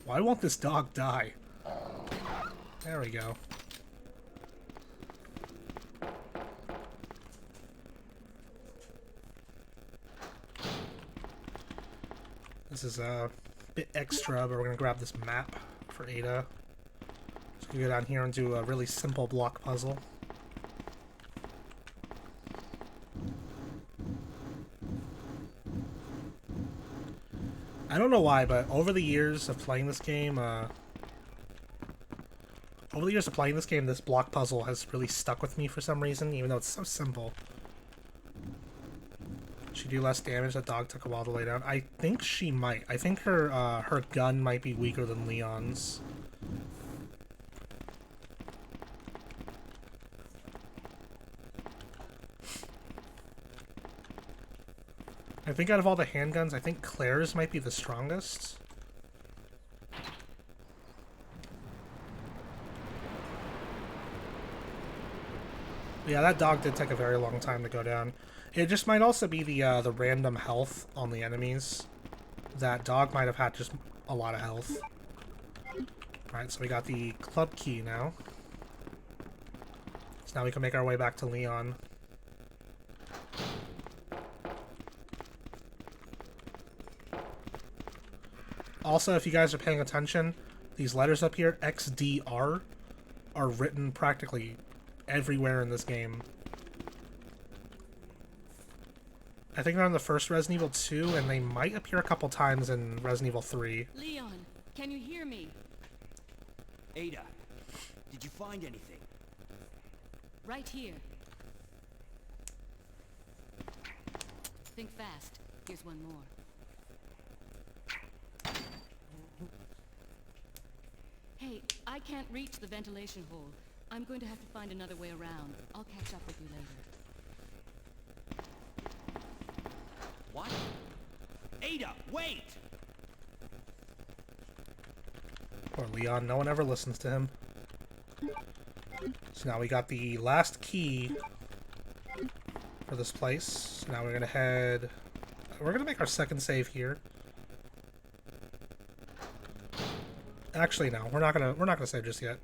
Why won't this dog die? There we go. This is bit extra, but we're going to grab this map for Ada. So we can go down here and do a really simple block puzzle. I don't know why, but over the years of playing this game, this block puzzle has really stuck with me for some reason, even though it's so simple. She do less damage. That dog took a while to lay down. I think she might. I think her her gun might be weaker than Leon's. I think out of all the handguns, I think Claire's might be the strongest. Yeah, that dog did take a very long time to go down. It just might also be the random health on the enemies. That dog might have had just a lot of health. Alright, so we got the club key now. So now we can make our way back to Leon. Also, if you guys are paying attention, these letters up here, XDR, are written practically everywhere in this game. I think they're on the first Resident Evil 2, and they might appear a couple times in Resident Evil 3. Leon, can you hear me? Ada, did you find anything? Right here. Think fast. Here's one more. Hey, I can't reach the ventilation hole. I'm going to have to find another way around. I'll catch up with you later. What? Ada, wait! Poor Leon, no one ever listens to him. So now we got the last key for this place. So now we're gonna head... We're gonna make our second save here. Actually, no, we're not gonna save just yet.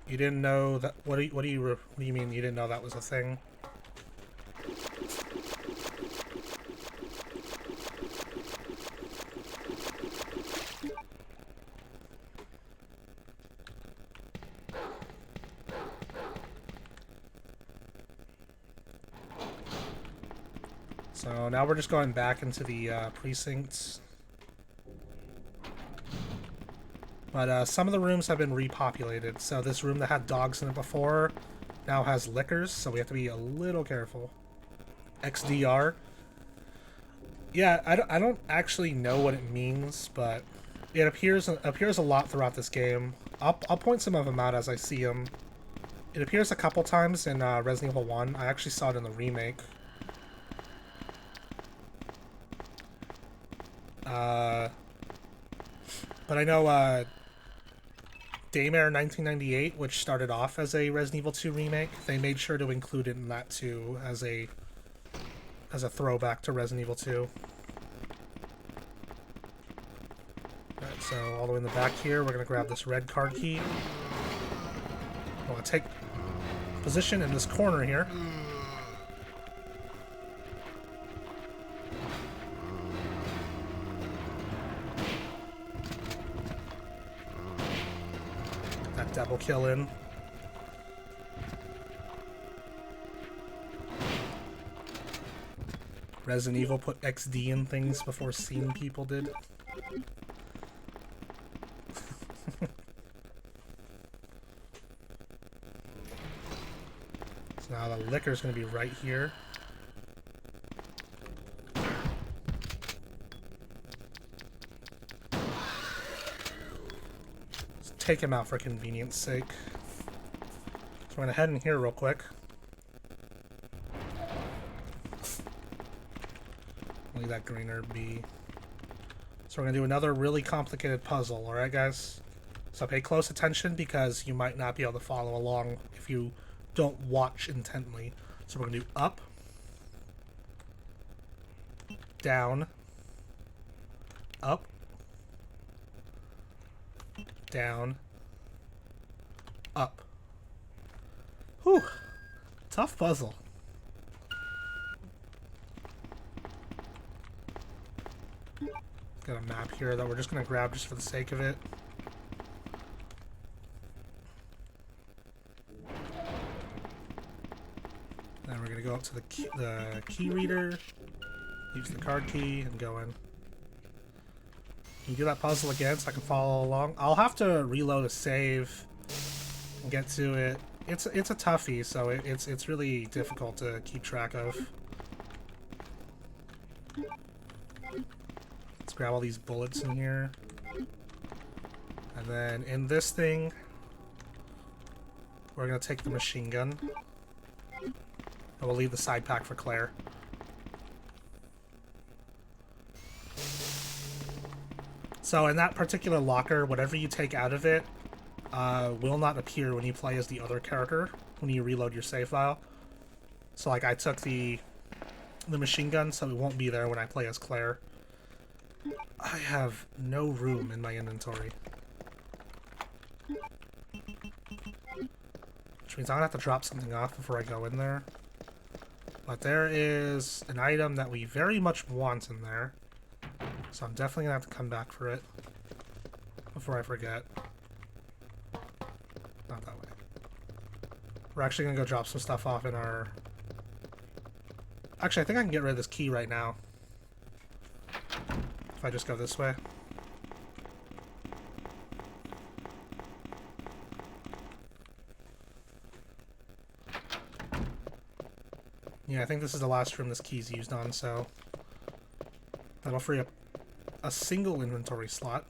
You didn't know that? What do you mean you didn't know that was a thing? So now we're just going back into the precincts. But some of the rooms have been repopulated. So this room that had dogs in it before now has lickers, so we have to be a little careful. XDR. Yeah, I don't actually know what it means, but it appears a lot throughout this game. I'll point some of them out as I see them. It appears a couple times in Resident Evil 1. I actually saw it in the remake. But I know Daymare 1998, which started off as a Resident Evil 2 remake, they made sure to include it in that too as a throwback to Resident Evil 2. Alright, so all the way in the back here, we're going to grab this red card key. I want to take position in this corner here. That double kill in. Resident Evil put XD in things before seeing people did. So now the licker's going to be right here. Let's take him out for convenience sake. So we're going to head in here real quick. Leave that green herb be. So we're going to do another really complicated puzzle, alright guys? So pay close attention because you might not be able to follow along if you don't watch intently. So we're going to do up, down, up, down, up. Whew. Tough puzzle. Got a map here that we're just gonna grab just for the sake of it. Then we're gonna go up to the key reader, use the card key, and go in. Can you do that puzzle again so I can follow along? I'll have to reload a save and get to it. It's a toughie, so it's really difficult to keep track of. Let's grab all these bullets in here. And then in this thing, we're gonna take the machine gun. And we'll leave the side pack for Claire. So in that particular locker, whatever you take out of it will not appear when you play as the other character, when you reload your save file. So like I took the machine gun, so it won't be there when I play as Claire. I have no room in my inventory. Which means I'm gonna have to drop something off before I go in there. But there is an item that we very much want in there. So I'm definitely gonna have to come back for it before I forget. Not that way. We're actually gonna go drop some stuff off in our... Actually, I think I can get rid of this key right now. If I just go this way. Yeah, I think this is the last room this key's used on, so that'll free up a single inventory slot.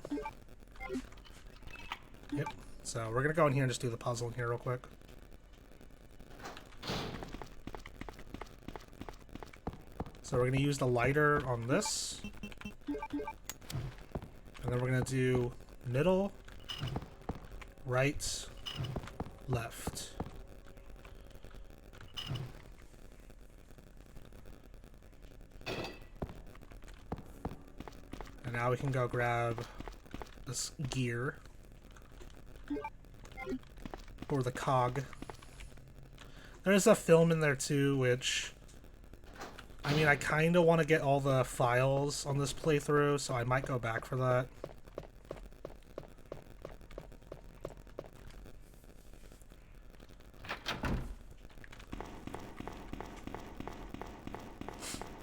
Yep. So we're gonna go in here and just do the puzzle in here real quick. So we're gonna use the lighter on this. And then we're gonna do middle, right, left. And now we can go grab this gear. Or the cog. There's a film in there too, which... I mean, I kind of want to get all the files on this playthrough, so I might go back for that.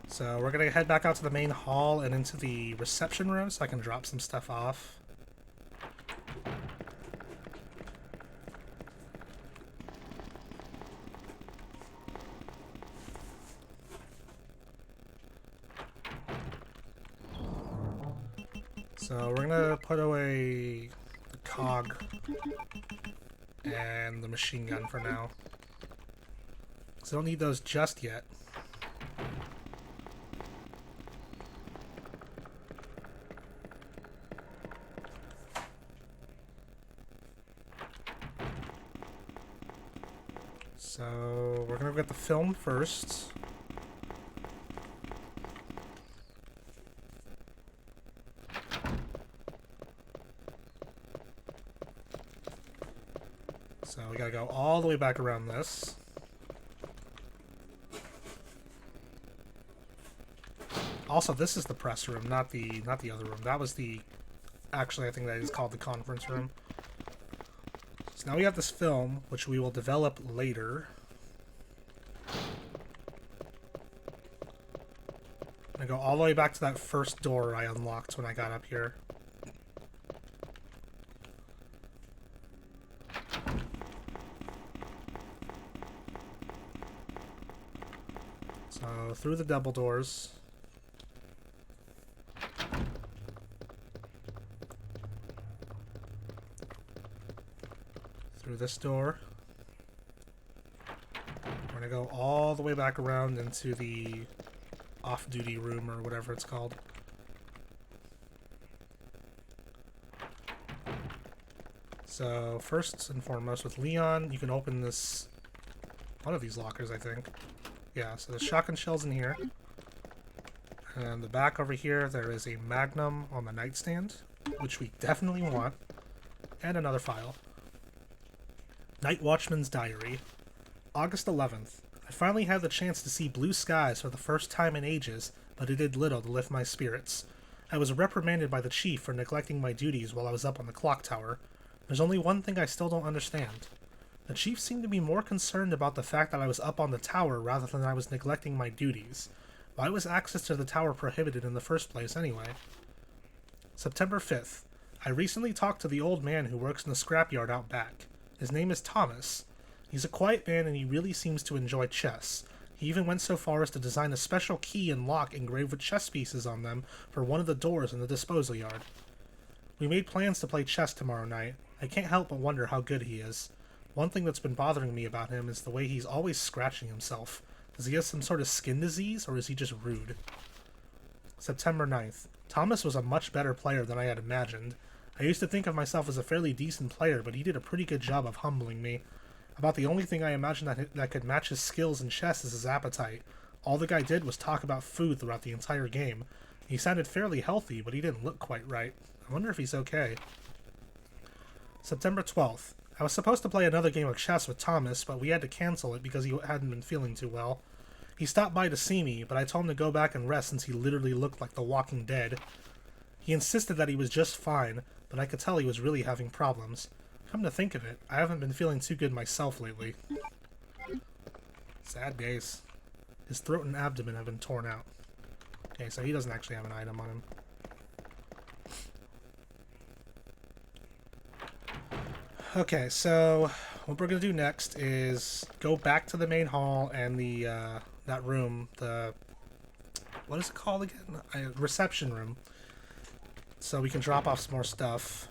So we're gonna head back out to the main hall and into the reception room so I can drop some stuff off. So we're gonna put away the cog and the machine gun for now. So I don't need those just yet. So we're gonna get the film first. So we gotta go all the way back around this. Also, this is the press room, not the other room. That was the... Actually, I think that is called the conference room. So now we have this film, which we will develop later. I'm gonna go all the way back to that first door I unlocked when I got up here. So, through the double doors. Through this door. We're gonna go all the way back around into the off-duty room or whatever it's called. So first and foremost with Leon, you can open this, one of these lockers I think. Yeah, so there's shotgun shells in here. And the back over here there is a Magnum on the nightstand, which we definitely want. And another file. Night Watchman's Diary. August 11th. I finally had the chance to see blue skies for the first time in ages, but it did little to lift my spirits. I was reprimanded by the chief for neglecting my duties while I was up on the clock tower. There's only one thing I still don't understand. The chief seemed to be more concerned about the fact that I was up on the tower rather than I was neglecting my duties. Why was access to the tower prohibited in the first place anyway? September 5th. I recently talked to the old man who works in the scrapyard out back. His name is Thomas. He's a quiet man and he really seems to enjoy chess. He even went so far as to design a special key and lock engraved with chess pieces on them for one of the doors in the disposal yard. We made plans to play chess tomorrow night. I can't help but wonder how good he is. One thing that's been bothering me about him is the way he's always scratching himself. Does he have some sort of skin disease, or is he just rude? September 9th. Thomas was a much better player than I had imagined. I used to think of myself as a fairly decent player, but he did a pretty good job of humbling me. About the only thing I imagined that could match his skills in chess is his appetite. All the guy did was talk about food throughout the entire game. He sounded fairly healthy, but he didn't look quite right. I wonder if he's okay. September 12th. I was supposed to play another game of chess with Thomas, but we had to cancel it because he hadn't been feeling too well. He stopped by to see me, but I told him to go back and rest since he literally looked like the Walking Dead. He insisted that he was just fine, but I could tell he was really having problems. Come to think of it, I haven't been feeling too good myself lately. Sad days. His throat and abdomen have been torn out. Okay, so he doesn't actually have an item on him. Okay, so what we're gonna do next is go back to the main hall and the that room, the what is it called again? Reception room. So we can drop off some more stuff.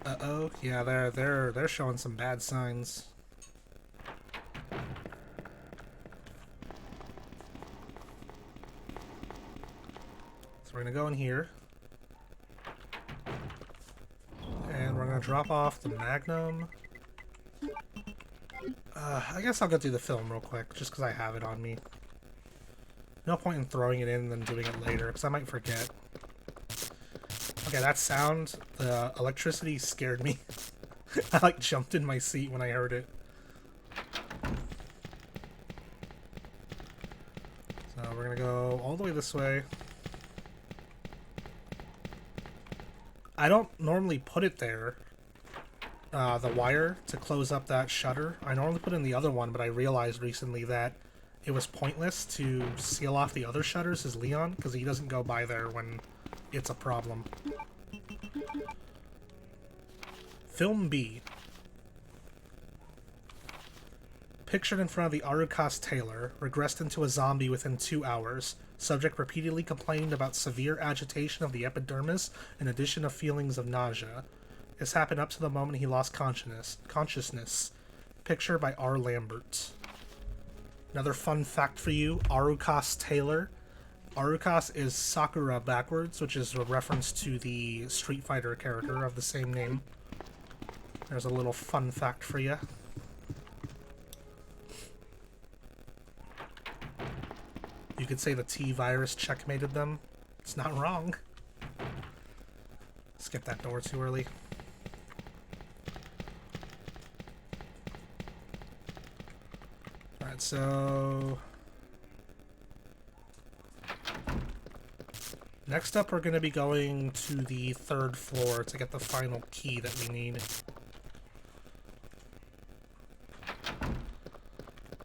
Uh-oh, yeah, they're showing some bad signs. We're gonna go in here, and we're gonna drop off the Magnum. I guess I'll go through the film real quick, just because I have it on me. No point in throwing it in and then doing it later, because I might forget. Okay, that sound, the electricity scared me. I like jumped in my seat when I heard it. So we're gonna go all the way this way. I don't normally put it there, the wire, to close up that shutter. I normally put in the other one, but I realized recently that it was pointless to seal off the other shutters as Leon, because he doesn't go by there when it's a problem. Film B. Pictured in front of the Arukas Taylor, regressed into a zombie within 2 hours. Subject repeatedly complained about severe agitation of the epidermis in addition to feelings of nausea. This happened up to the moment he lost consciousness. Picture by R. Lambert. Another fun fact for you, Arukas Taylor. Arukas is Sakura backwards, which is a reference to the Street Fighter character of the same name. There's a little fun fact for you. You could say the T-virus checkmated them. It's not wrong. Skip that door too early. Alright, so... next up, we're going to be going to the 3rd floor to get the final key that we need.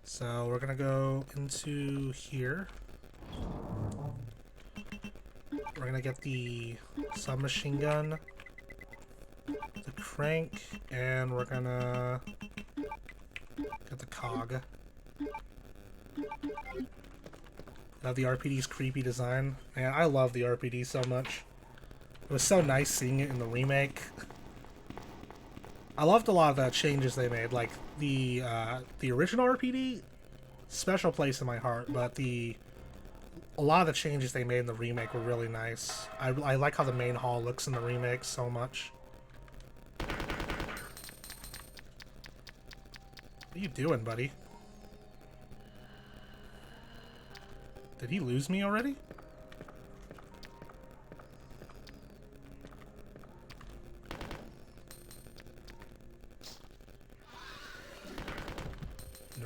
So we're going to go into here. We're going to get the submachine gun, the crank, and we're going to get the cog. Love the RPD's creepy design. Man, I love the RPD so much. It was so nice seeing it in the remake. I loved a lot of the changes they made. Like, the original RPD, special place in my heart, but a lot of the changes they made in the remake were really nice. I like how the main hall looks in the remake so much. What are you doing, buddy? Did he lose me already?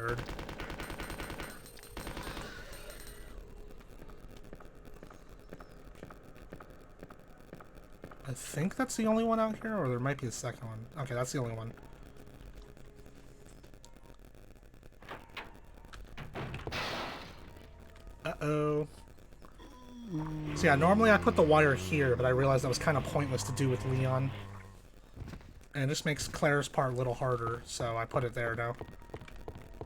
nerd. I think that's the only one out here, or there might be a second one. Okay, that's the only one. Uh-oh. So yeah, normally I put the wire here, but I realized that was kind of pointless to do with Leon. And it just makes Claire's part a little harder, so I put it there now.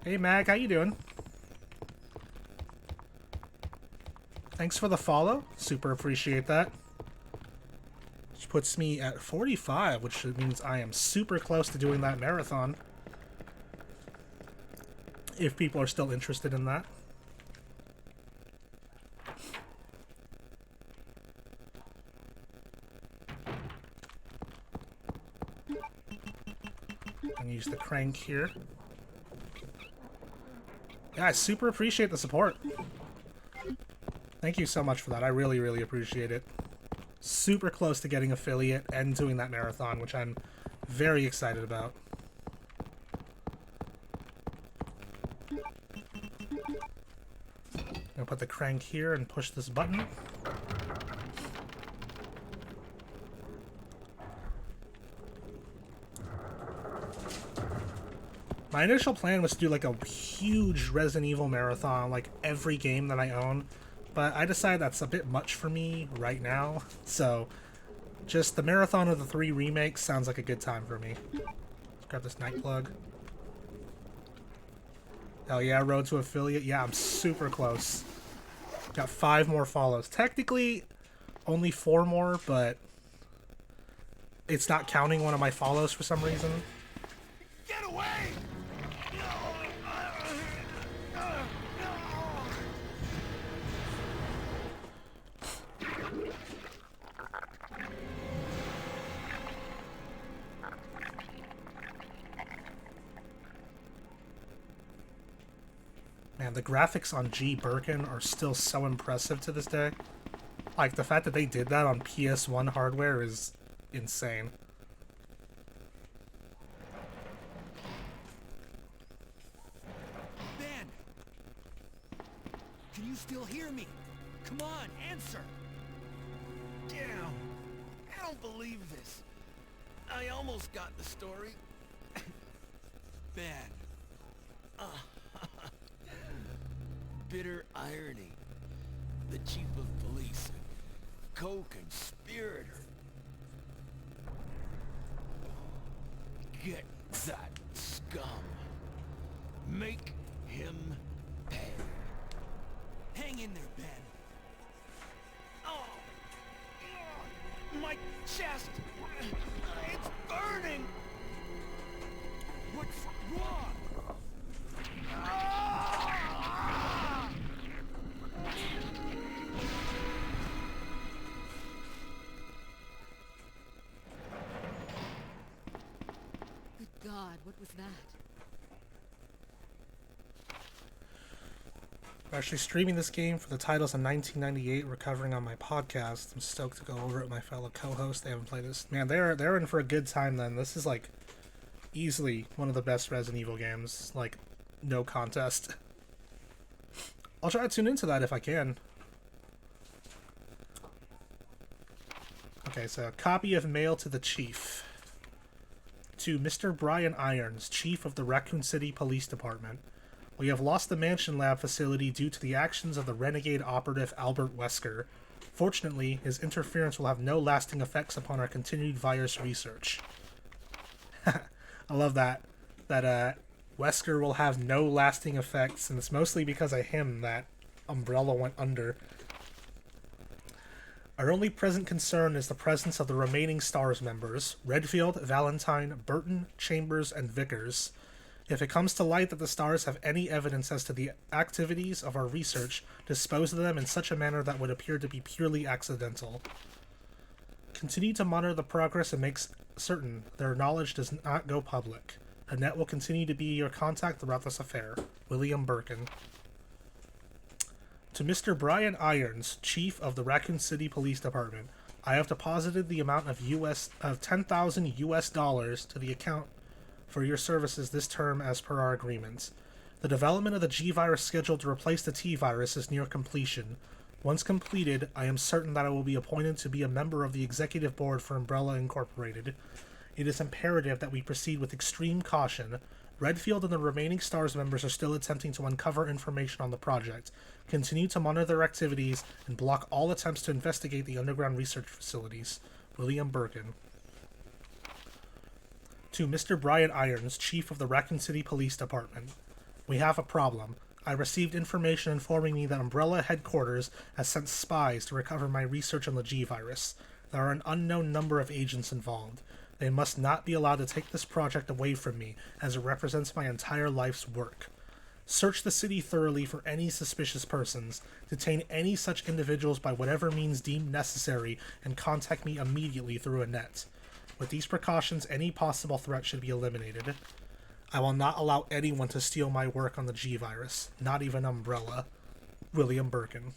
Hey Mag, how you doing? Thanks for the follow. Super appreciate that. Which puts me at 45, which means I am super close to doing that marathon. If people are still interested in that. And use the crank here. Yeah, I super appreciate the support. Thank you so much for that. I really, really appreciate it. Super close to getting affiliate and doing that marathon, which I'm very excited about. I'll put the crank here and push this button. My initial plan was to do like a huge Resident Evil marathon, like every game that I own, but I decided that's a bit much for me right now, so just the marathon of the 3 remakes sounds like a good time for me. Let's grab this night plug. Hell yeah, road to affiliate. Yeah, I'm super close. Got 5 more follows. Technically, only 4 more, but it's not counting one of my follows for some reason. Get away! Man, the graphics on G. Birkin are still so impressive to this day. Like, the fact that they did that on PS1 hardware is insane. Ben! Can you still hear me? Come on, answer! Damn! I don't believe this. I almost got the story. Ben! Bitter irony. The chief of police, co-conspirator. Get that scum. Make him pay. Hang in there, Ben! Oh! My chest! It's burning! What's wrong? Good God, what was that? I'm actually streaming this game for the titles in 1998, recovering on my podcast. I'm stoked to go over it with my fellow co-hosts. They haven't played this. Man, they're in for a good time then. This is like easily one of the best Resident Evil games. Like, no contest. I'll try to tune into that if I can. Okay, so copy of mail to the chief. To Mr. Brian Irons, chief of the Raccoon City Police Department. We have lost the Mansion Lab facility due to the actions of the renegade operative Albert Wesker. Fortunately, his interference will have no lasting effects upon our continued virus research. I love that. That, Wesker will have no lasting effects, and it's mostly because of him that Umbrella went under. Our only present concern is the presence of the remaining STARS members, Redfield, Valentine, Burton, Chambers, and Vickers. If it comes to light that the STARS have any evidence as to the activities of our research, dispose of them in such a manner that would appear to be purely accidental. Continue to monitor the progress and make certain their knowledge does not go public. Annette will continue to be your contact throughout this affair. William Birkin. To Mr. Brian Irons, Chief of the Raccoon City Police Department, I have deposited the amount of $10,000 US to the account for your services this term as per our agreements. The development of the G-Virus scheduled to replace the T-Virus is near completion. Once completed, I am certain that I will be appointed to be a member of the executive board for Umbrella Incorporated. It is imperative that we proceed with extreme caution. Redfield and the remaining STARS members are still attempting to uncover information on the project. Continue to monitor their activities and block all attempts to investigate the underground research facilities. William Birkin. To Mr. Brian Irons, Chief of the Raccoon City Police Department. We have a problem. I received information informing me that Umbrella headquarters has sent spies to recover my research on the G-Virus. There are an unknown number of agents involved. They must not be allowed to take this project away from me, as it represents my entire life's work. Search the city thoroughly for any suspicious persons, detain any such individuals by whatever means deemed necessary, and contact me immediately through a net. With these precautions, any possible threat should be eliminated. I will not allow anyone to steal my work on the G-Virus, not even Umbrella. William Birkin.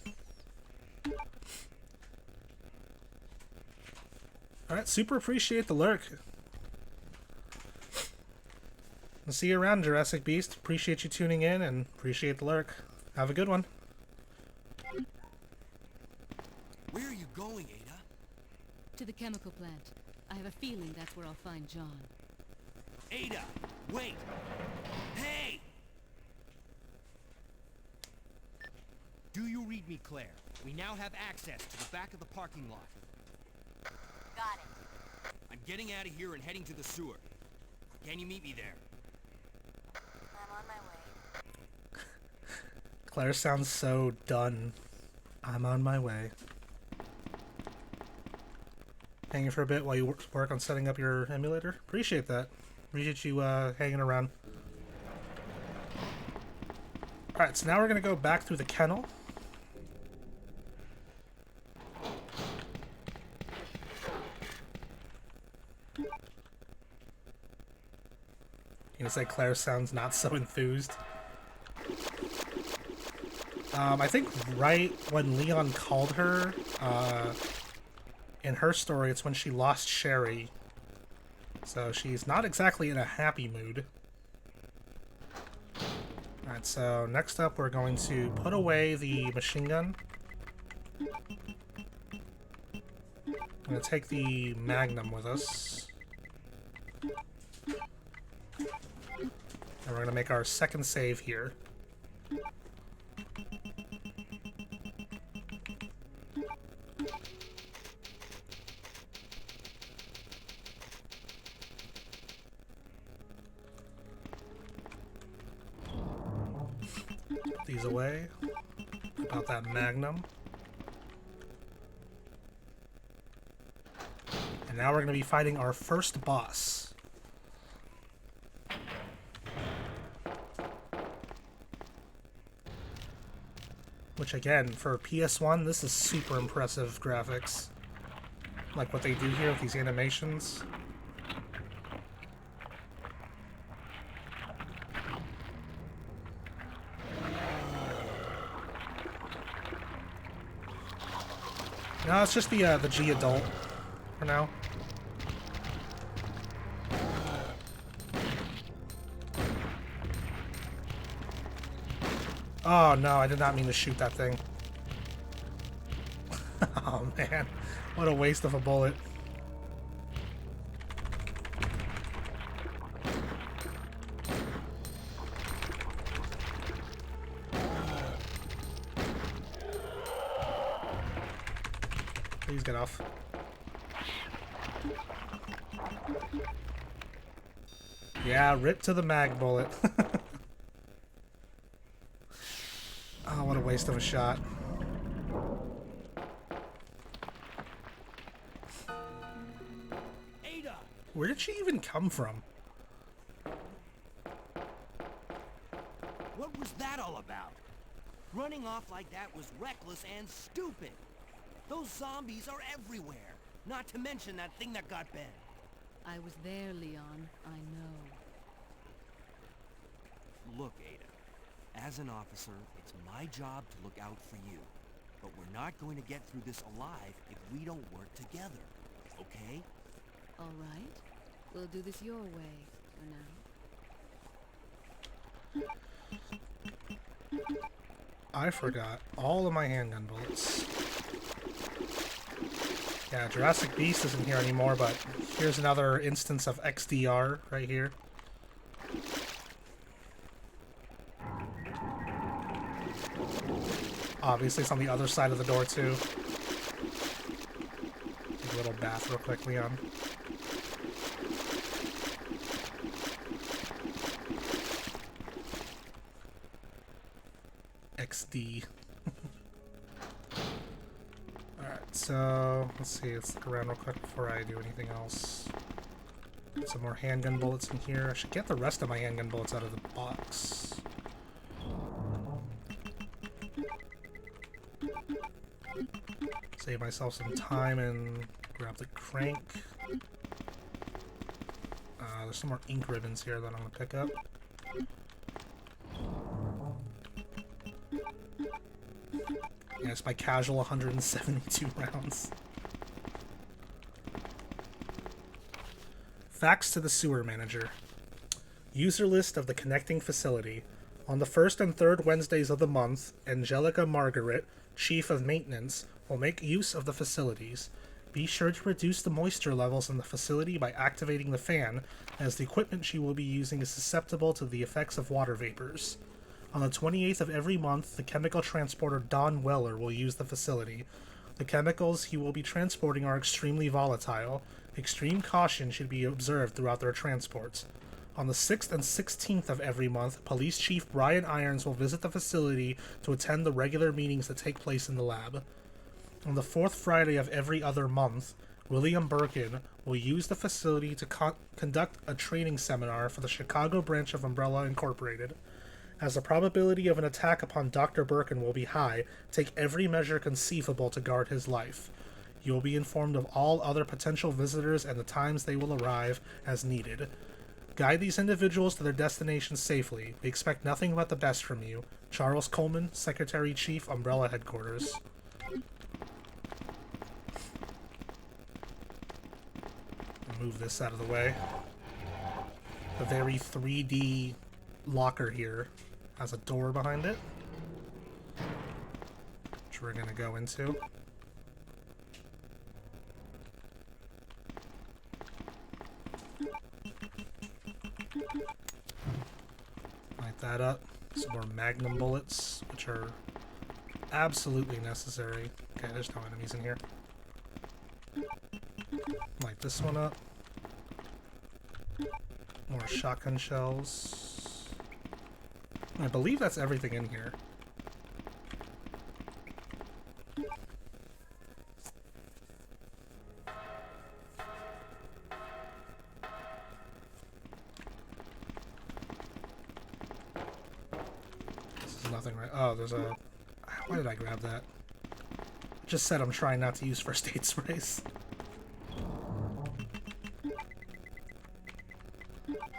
Alright, super appreciate the lurk. I'll see you around, Jurassic Beast. Appreciate you tuning in and appreciate the lurk. Have a good one. Where are you going, Ada? To the chemical plant. I have a feeling that's where I'll find John. Ada, wait! Hey! Do you read me, Claire? We now have access to the back of the parking lot. Got it. I'm getting out of here and heading to the sewer. Can you meet me there? I'm on my way. Claire sounds so done. I'm on my way. Hanging for a bit while you work on setting up your emulator? Appreciate that. Appreciate you hanging around. Alright, so now we're going to go back through the kennel. You gonna say Claire sounds not so enthused? I think right when Leon called her, in her story, it's when she lost Sherry. So she's not exactly in a happy mood. Alright, so next up we're going to put away the machine gun. I'm going to take the Magnum with us. And we're going to make our second save here. Put these away. About that Magnum. And now we're going to be fighting our first boss. Which again, for PS1, this is super impressive graphics. Like what they do here with these animations. No, it's just the G adult for now. Oh no, I did not mean to shoot that thing. Oh man, what a waste of a bullet. Please get off. Yeah, rip to the mag bullet. Oh, what a waste of a shot. Ada! Where did she even come from? What was that all about? Running off like that was reckless and stupid. Those zombies are everywhere. Not to mention that thing that got Ben. I was there, Leon. I know. Look, Ada. As an officer, it's my job to look out for you. But we're not going to get through this alive if we don't work together. Okay? All right. We'll do this your way for now. I forgot all of my handgun bullets. Yeah, Jurassic Beast isn't here anymore, but here's another instance of XDR right here. Obviously, it's on the other side of the door, too. Take a little bath real quick, Leon. XD. Alright, so let's see, let's look around real quick before I do anything else. Get some more handgun bullets in here. I should get the rest of my handgun bullets out of the box. Save myself some time and grab the crank. There's some more ink ribbons here that I'm gonna pick up. Yeah, it's my casual 172 rounds. Facts to the sewer manager. User list of the connecting facility. On the first and third Wednesdays of the month, Angelica Margaret, Chief of Maintenance, will make use of the facilities. Be sure to reduce the moisture levels in the facility by activating the fan, as the equipment she will be using is susceptible to the effects of water vapors. On the 28th of every month, the chemical transporter Don Weller will use the facility. The chemicals he will be transporting are extremely volatile. Extreme caution should be observed throughout their transports. On the 6th and 16th of every month, Police Chief Brian Irons will visit the facility to attend the regular meetings that take place in the lab. On the 4th Friday of every other month, William Birkin will use the facility to conduct a training seminar for the Chicago branch of Umbrella Incorporated. As the probability of an attack upon Dr. Birkin will be high, take every measure conceivable to guard his life. You will be informed of all other potential visitors and the times they will arrive as needed. Guide these individuals to their destination safely. We expect nothing but the best from you. Charles Coleman, Secretary-Chief, Umbrella Headquarters. Move this out of the way. A very 3D locker here has a door behind it, which we're gonna go into. Light that up. Some more magnum bullets, which are absolutely necessary. Okay, there's no enemies in here. Light this one up. More shotgun shells. I believe that's everything in here. This is nothing, right? Oh, there's a... Why did I grab that? Just said I'm trying not to use first aid sprays.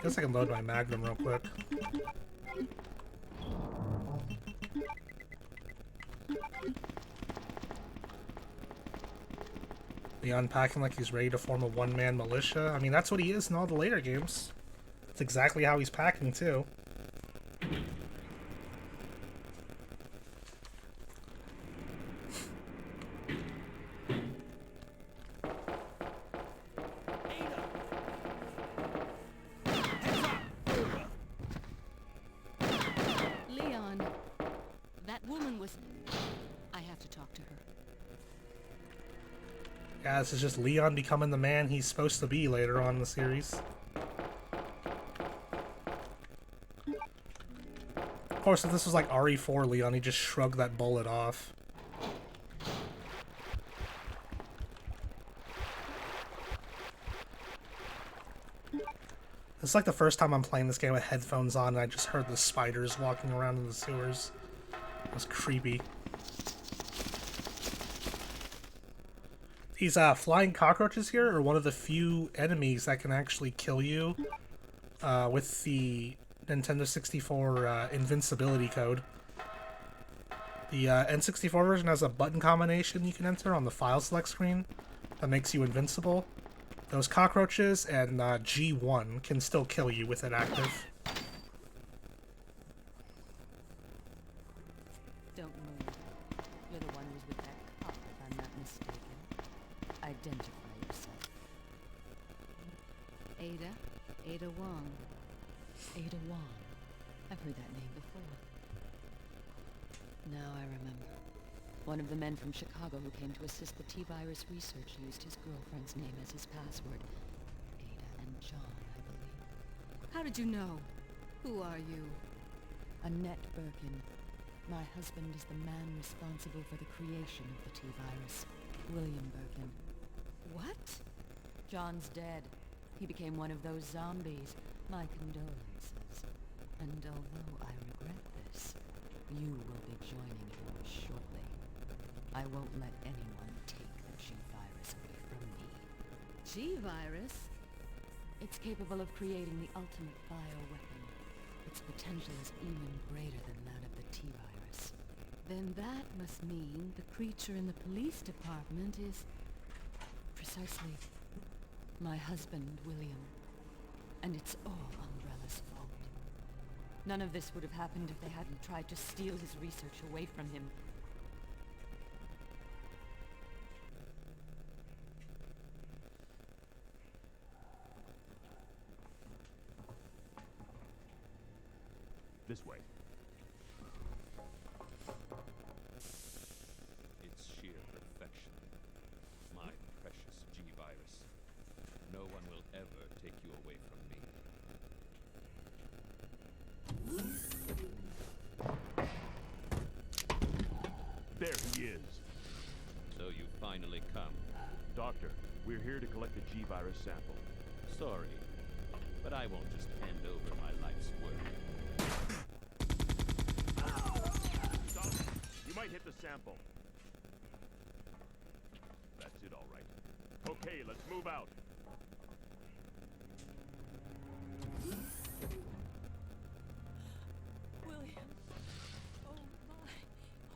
Guess I can load my Magnum real quick. Leon packing like he's ready to form a one-man militia. I mean, that's what he is in all the later games. That's exactly how he's packing, too. Leon, that woman was... I have to talk to her. Yeah, this is just Leon becoming the man he's supposed to be later on in the series. Of course, if this was like RE4 Leon, he'd just shrug that bullet off. It's like the first time I'm playing this game with headphones on and I just heard the spiders walking around in the sewers. It was creepy. These flying cockroaches here are one of the few enemies that can actually kill you with the Nintendo 64 invincibility code. The N64 version has a button combination you can enter on the file select screen that makes you invincible. Those cockroaches and G1 can still kill you with it active. Don't Ada Wong. I've heard that name before. Now I remember. One of the men from Chicago who came to assist the T-virus research used his girlfriend's name as his password. Ada and John, I believe. How did you know? Who are you? Annette Birkin. My husband is the man responsible for the creation of the T-virus. William Birkin. What? John's dead. He became one of those zombies. My condolences. And although I regret this, you will be joining him shortly. I won't let anyone take the G-virus away from me. G-virus? It's capable of creating the ultimate bioweapon. Its potential is even greater than that of the T-virus. Then that must mean the creature in the police department is... precisely... my husband, William. And it's all Umbrella's fault. None of this would have happened if they hadn't tried to steal his research away from him. This way. It's sheer perfection. My precious G-virus. No one will ever take you away from me. There he is. So you finally come. Doctor, we're here to collect the G-virus sample. Sorry, but I won't just hand over my life's work. Stop! You might hit the sample. That's it, all right. Okay, let's move out. William. Oh, my.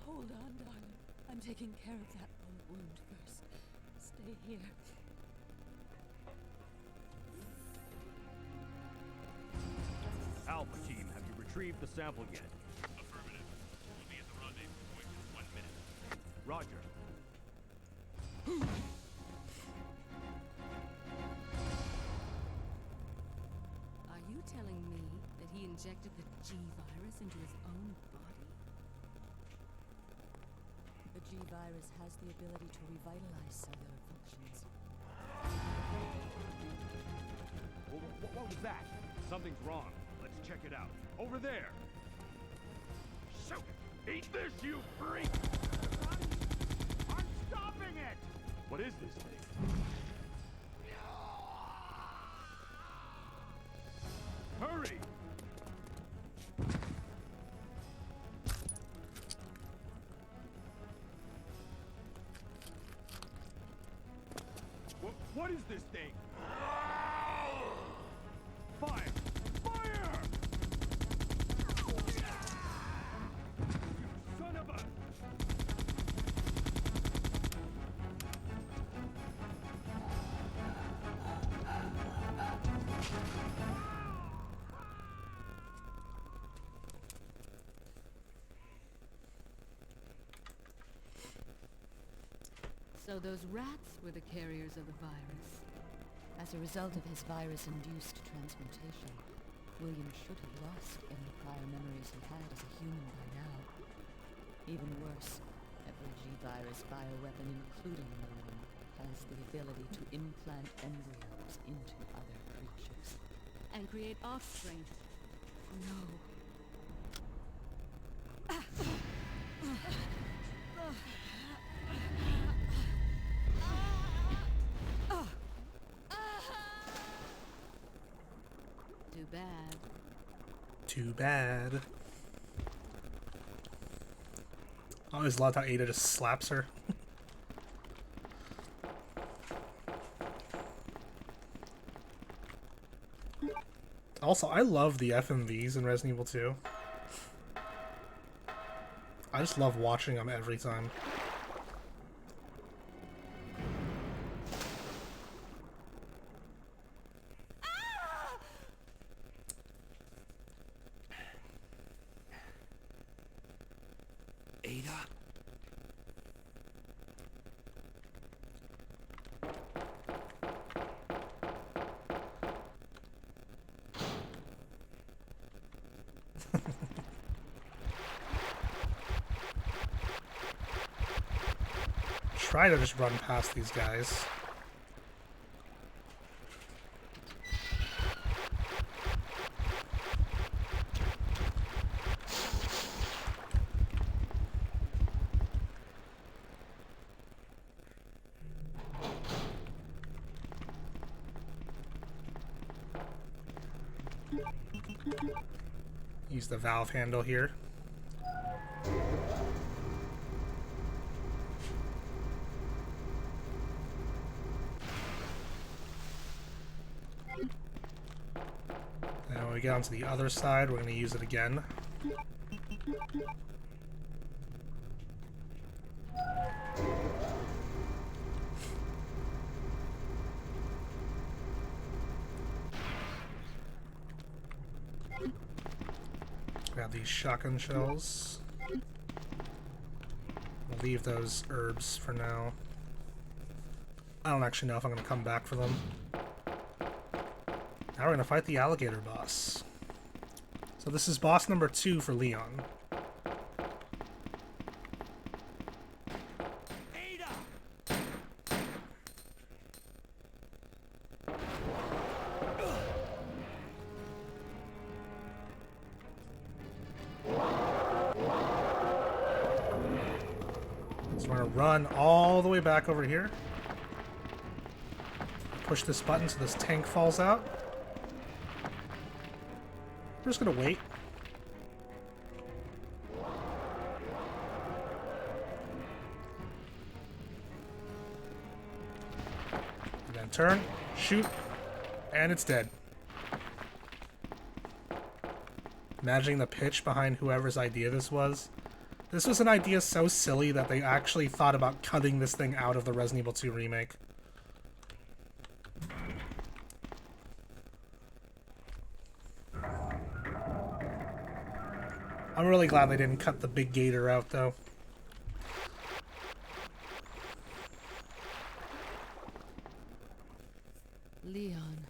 Hold on, darling. I'm taking care of that bullet wound first. Stay here. Alpha team, have you retrieved the sample yet? Affirmative. We'll be at the rendezvous point in 1 minute. Roger. Are you telling me that he injected the G-virus into his own body? The G-virus has the ability to revitalize cellular functions. What was that? Something's wrong. Let's check it out. Over there! Shoot! Eat this, you freak! I'm stopping it! What is this thing? Hurry! What is this thing? Fire! Fire! You son of a... So those rats were the carriers of the virus. As a result of his virus-induced transmutation, William should have lost any prior memories he had as a human by now. Even worse, every G-virus bioweapon, including William, has the ability to implant embryos into other creatures. And create offspring. No. Too bad. Too bad. I always loved how Ada just slaps her. Also, I love the FMVs in Resident Evil 2. I just love watching them every time. Ada? try to just run past these guys. Use the valve handle here. And when we get onto the other side, we're going to use it again. Grab these shotgun shells. We'll leave those herbs for now. I don't actually know if I'm going to come back for them. Now we're going to fight the alligator boss. So this is boss number 2 for Leon. So we're going to run all the way back over here. Push this button so this tank falls out. We're just going to wait. And then turn, shoot, and it's dead. Imagining the pitch behind whoever's idea this was. This was an idea so silly that they actually thought about cutting this thing out of the Resident Evil 2 remake. I'm really glad they didn't cut the big gator out, though. Leon.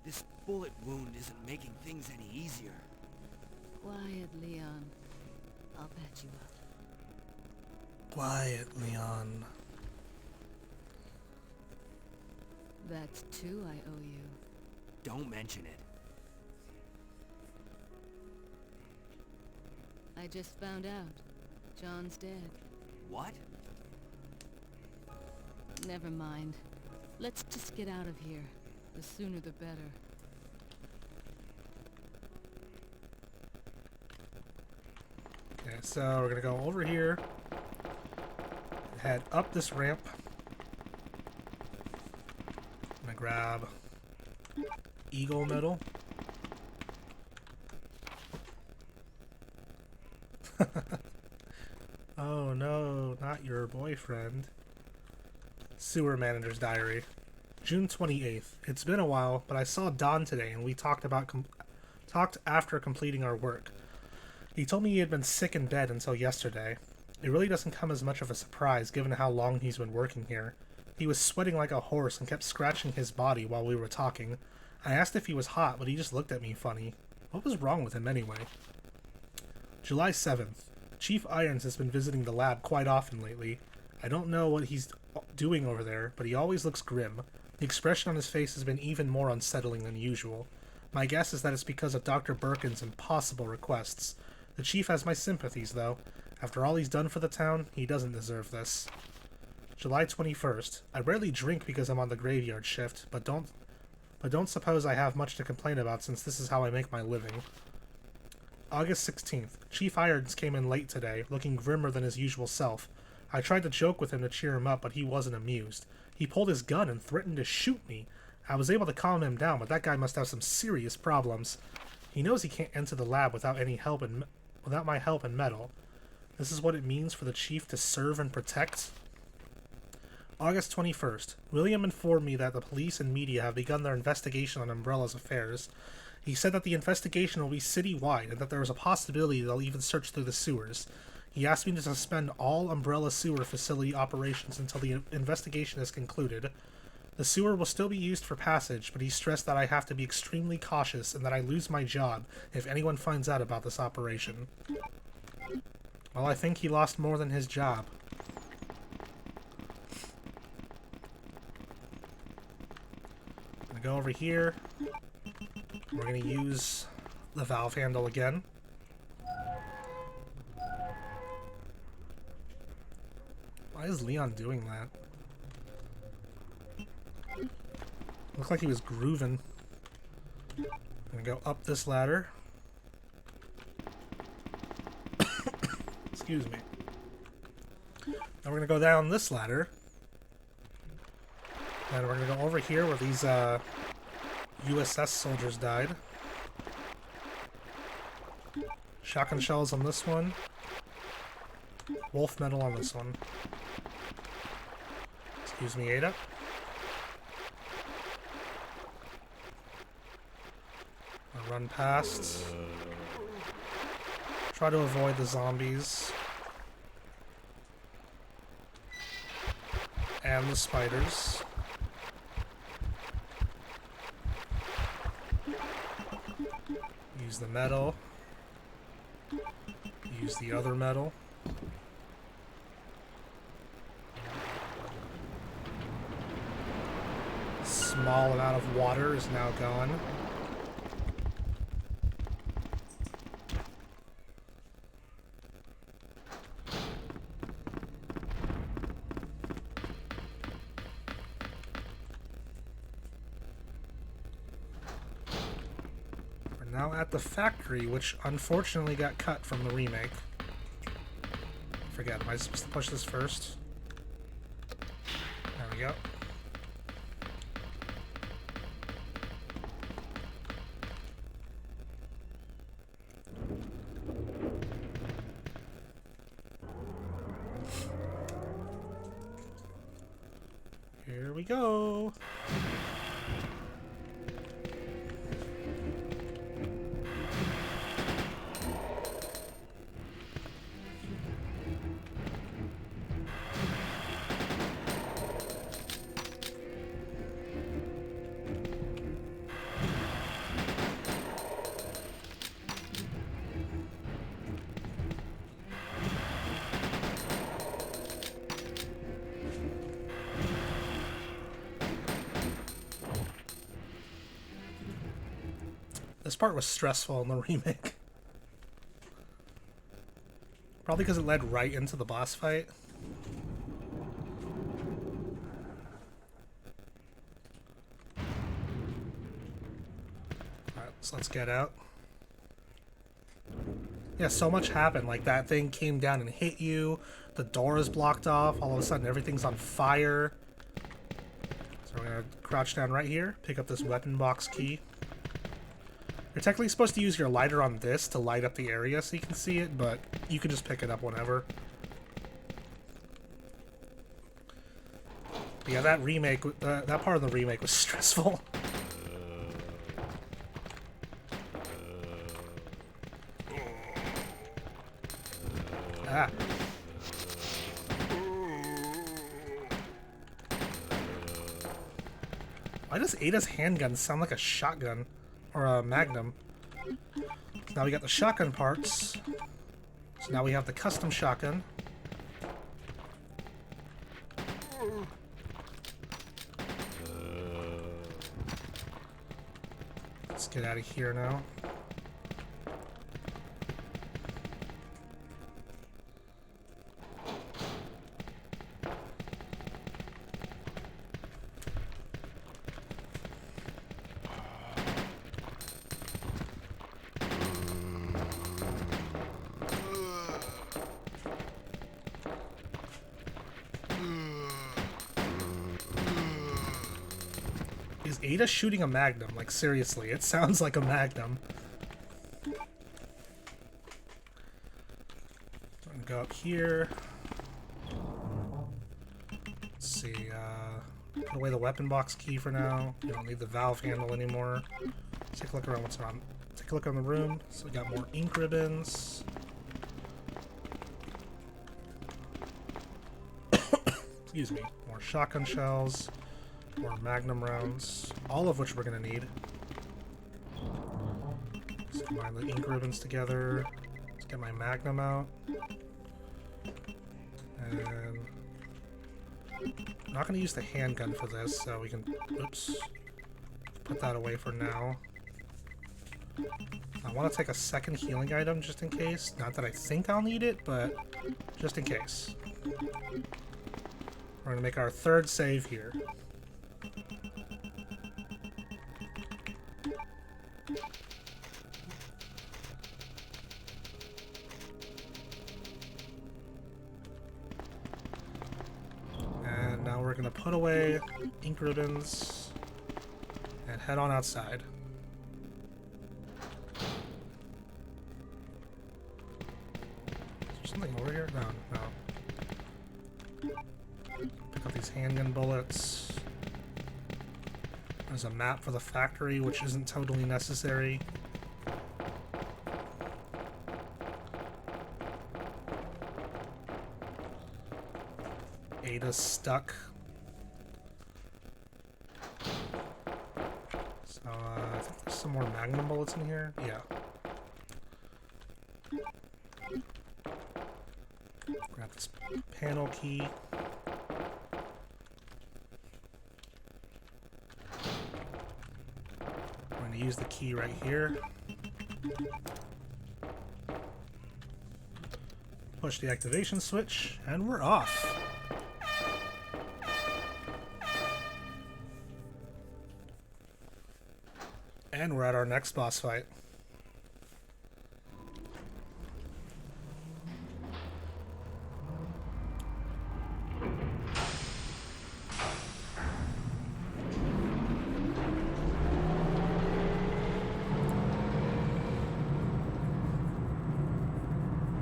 This bullet wound isn't making things any easier. Quiet, Leon. I'll patch you up. Quiet, Leon. That's 2 I owe you. Don't mention it. I just found out. John's dead. What? Never mind. Let's just get out of here. The sooner the better. Okay, so we're gonna go over here. Head up this ramp. I'm gonna grab Eagle Medal. Oh no, not your boyfriend. Sewer Manager's Diary. June 28th. It's been a while, but I saw Don today and we talked after completing our work. He told me he had been sick in bed until yesterday. It really doesn't come as much of a surprise given how long he's been working here. He was sweating like a horse and kept scratching his body while we were talking. I asked if he was hot, but he just looked at me funny. What was wrong with him anyway? July 7th. Chief Irons has been visiting the lab quite often lately. I don't know what he's doing over there, but he always looks grim. The expression on his face has been even more unsettling than usual. My guess is that it's because of Dr. Birkin's impossible requests. The chief has my sympathies, though. After all he's done for the town, he doesn't deserve this. July 21st. I rarely drink because I'm on the graveyard shift, but don't suppose I have much to complain about since this is how I make my living. August 16th. Chief Irons came in late today, looking grimmer than his usual self. I tried to joke with him to cheer him up, but he wasn't amused. He pulled his gun and threatened to shoot me. I was able to calm him down, but that guy must have some serious problems. He knows he can't enter the lab without my help and metal. This is what it means for the chief to serve and protect? August 21st. William informed me that the police and media have begun their investigation on Umbrella's affairs. He said that the investigation will be city-wide and that there is a possibility they'll even search through the sewers. He asked me to suspend all Umbrella sewer facility operations until the investigation is concluded. The sewer will still be used for passage, but he stressed that I have to be extremely cautious and that I lose my job if anyone finds out about this operation. Well, I think he lost more than his job. go over here. We're gonna use the valve handle again. Why is Leon doing that? Looked like he was grooving. I'm gonna go up this ladder. Excuse me. Now we're gonna go down this ladder. And we're gonna go over here where these USS soldiers died. Shotgun shells on this one. Wolf metal on this one. Excuse me, Ada. I'll run past. Try to avoid the zombies. And the spiders. Use the metal. Use the other metal. Small amount of water is now gone. We're now at the factory, which unfortunately got cut from the remake. Forget, am I supposed to push this first? There we go. Here we go. This part was stressful in the remake. Probably because it led right into the boss fight. Alright, so let's get out. Yeah, so much happened. Like, that thing came down and hit you. The door is blocked off. All of a sudden, everything's on fire. So we're gonna crouch down right here. Pick up this weapon box key. You're technically supposed to use your lighter on this to light up the area so you can see it, but you can just pick it up whenever. But yeah, that remake, that part of the remake was stressful. Ah. Why does Ada's handgun sound like a shotgun? Or a magnum. So now we got the shotgun parts. So now we have the custom shotgun. Let's get out of here now. Is Ada shooting a magnum? Like, seriously, it sounds like a magnum. I'm gonna go up here. Let's see, put away the weapon box key for now. You don't need the valve handle anymore. Let's take a look around what's on. Take a look around the room. So we got more ink ribbons. Excuse me. More shotgun shells. More magnum rounds, all of which we're going to need. Let's combine the ink ribbons together. Let's get my magnum out. And I'm not going to use the handgun for this, so we can... Oops. put that away for now. I want to take a second healing item just in case. Not that I think I'll need it, but just in case. We're going to make our third save here. And now we're going to put away ink ribbons and head on outside. Something over here? No. Pick up these handgun bullets. There's a map for the factory, which isn't totally necessary. Ada's stuck. So, I think there's some more magnum bullets in here. Yeah. Grab this panel key. I'm going to use the key right here. Push the activation switch, and we're off. And we're at our next boss fight.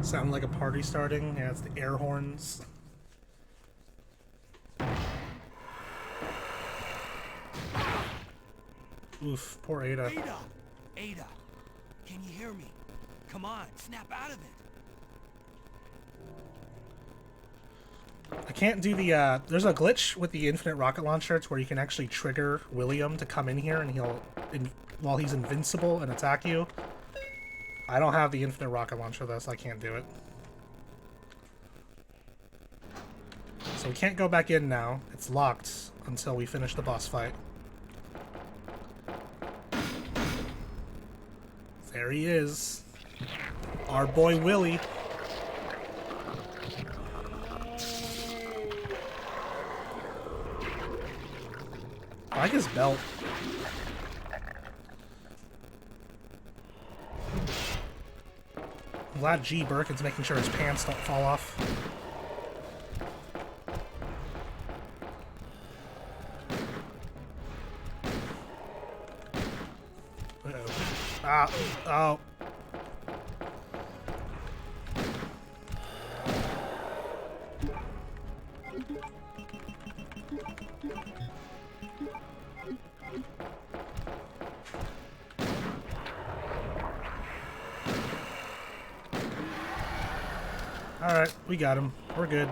Sound like a party starting. Yeah, it's the air horns. Oof, poor Ada. Ada, can you hear me? Come on, snap out of it. I can't do the, there's a glitch with the infinite rocket launcher. It's where you can actually trigger William to come in here and while he's invincible and attack you. I don't have the infinite rocket launcher though, so I can't do it. So we can't go back in now. It's locked until we finish the boss fight. There he is. Our boy Willie. I like his belt. I'm glad G. Birkin's making sure his pants don't fall off. Oh. Alright, we got him. We're good.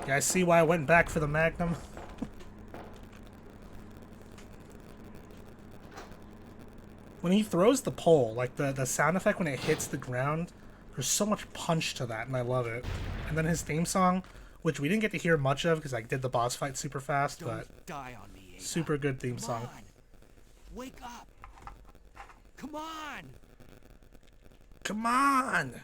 You guys see why I went back for the Magnum? When he throws the pole, like the sound effect when it hits the ground, there's so much punch to that, and I love it. And then his theme song, which we didn't get to hear much of because I did the boss fight super fast, but Die on me, Ada. Super good theme song. On. Wake up! Come on! Come on!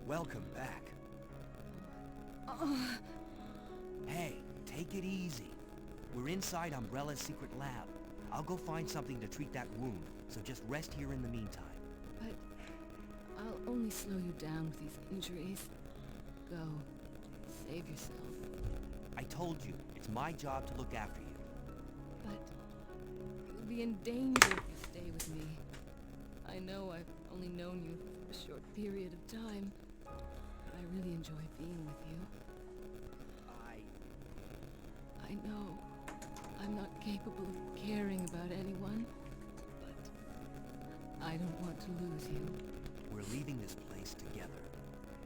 Welcome back. Hey, take it easy. We're inside Umbrella's secret lab. I'll go find something to treat that wound, so just rest here in the meantime. But I'll only slow you down with these injuries. Go. Save yourself. I told you, it's my job to look after you. But you'll be in danger if you stay with me. I know I've only known you for a short period of time, but I really enjoy being with you. I know. I'm not capable of caring about anyone, but I don't want to lose you. We're leaving this place together.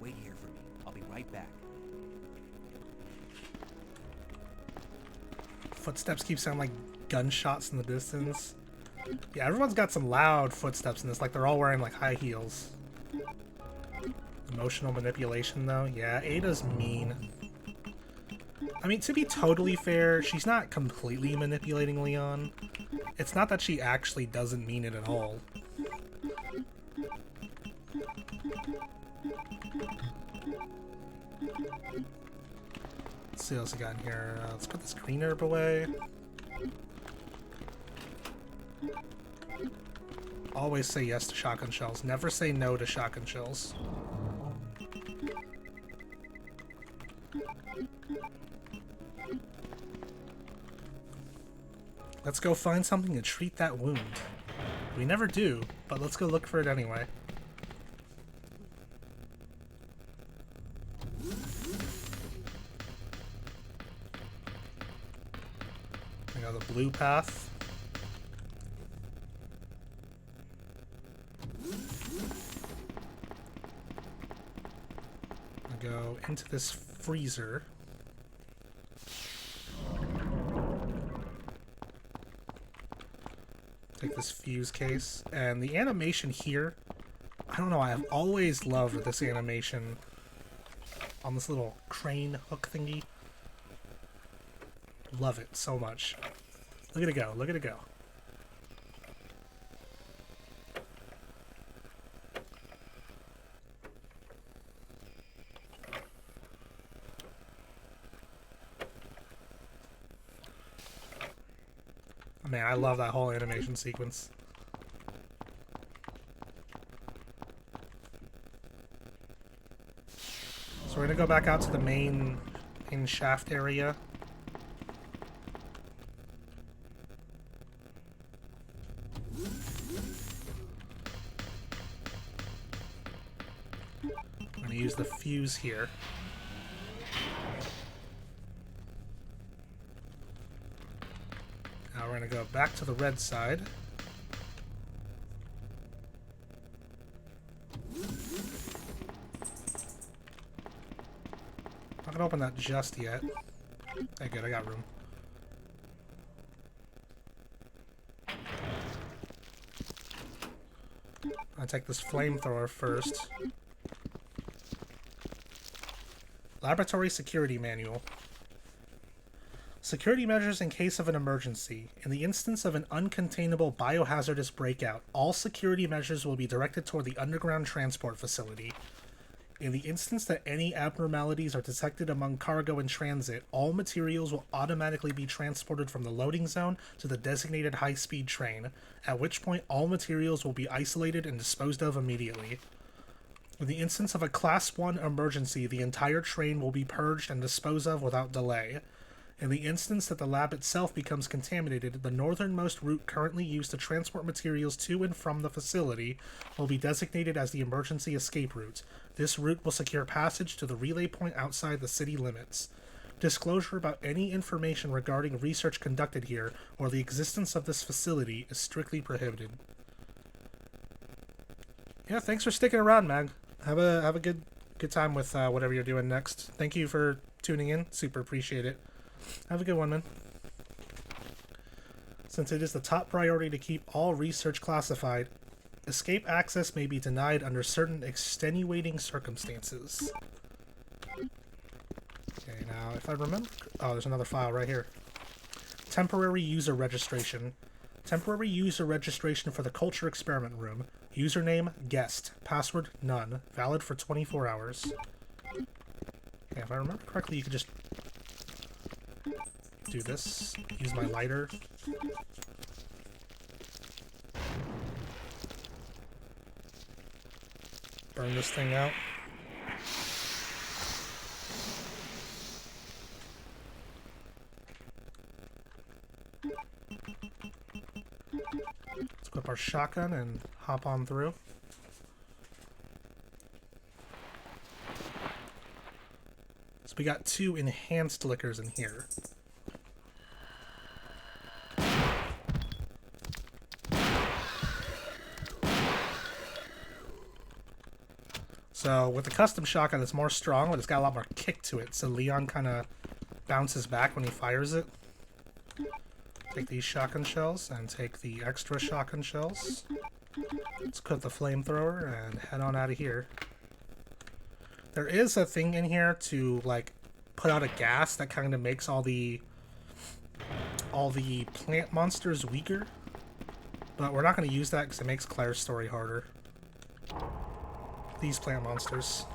Wait here for me. I'll be right back. Footsteps keep sounding like gunshots in the distance. Yeah, everyone's got some loud footsteps in this, like they're all wearing like high heels. Emotional manipulation though, yeah, Ada's mean. I mean, to be totally fair, she's not completely manipulating Leon. It's not that she actually doesn't mean it at all. Let's see what else we got in here. Let's put this green herb away. Always say yes to shotgun shells. Never say no to shotgun shells. Let's go find something to treat that wound. We never do, but let's go look for it anyway. I got the blue path. I go into this freezer. Take this fuse case, and the animation here, I don't know, I have always loved this animation on this little crane hook thingy. Love it so much. Look at it go, look at it go. Man, I love that whole animation sequence. So we're gonna go back out to the main shaft area. I'm gonna use the fuse here. Now we're going to go back to the red side. Not going to open that just yet. Okay, good, I got room. I'll take this flamethrower first. Laboratory Security Manual. Security measures in case of an emergency. In the instance of an uncontainable biohazardous breakout, all security measures will be directed toward the underground transport facility. In the instance that any abnormalities are detected among cargo in transit, all materials will automatically be transported from the loading zone to the designated high-speed train, at which point all materials will be isolated and disposed of immediately. In the instance of a Class 1 emergency, the entire train will be purged and disposed of without delay. In the instance that the lab itself becomes contaminated, the northernmost route currently used to transport materials to and from the facility will be designated as the emergency escape route. This route will secure passage to the relay point outside the city limits. Disclosure about any information regarding research conducted here or the existence of this facility is strictly prohibited. Yeah, thanks for sticking around, Mag. Have a good time with whatever you're doing next. Thank you for tuning in. Super appreciate it. Have a good one, man. Since it is the top priority to keep all research classified, escape access may be denied under certain extenuating circumstances. Okay, now, if I remember... Oh, there's another file right here. Temporary user registration. Temporary user registration for the Culture Experiment Room. Username, guest. Password, none. Valid for 24 hours. Okay, if I remember correctly, you could just... do this. Use my lighter. Burn this thing out. Let's equip our shotgun and hop on through. So we got 2 enhanced liquors in here. So with the custom shotgun, it's more strong, but it's got a lot more kick to it. So Leon kind of bounces back when he fires it. Take these shotgun shells and take the extra shotgun shells. Let's put the flamethrower and head on out of here. There is a thing in here to like put out a gas that kind of makes all the plant monsters weaker, but we're not going to use that because it makes Claire's story harder. These plant monsters.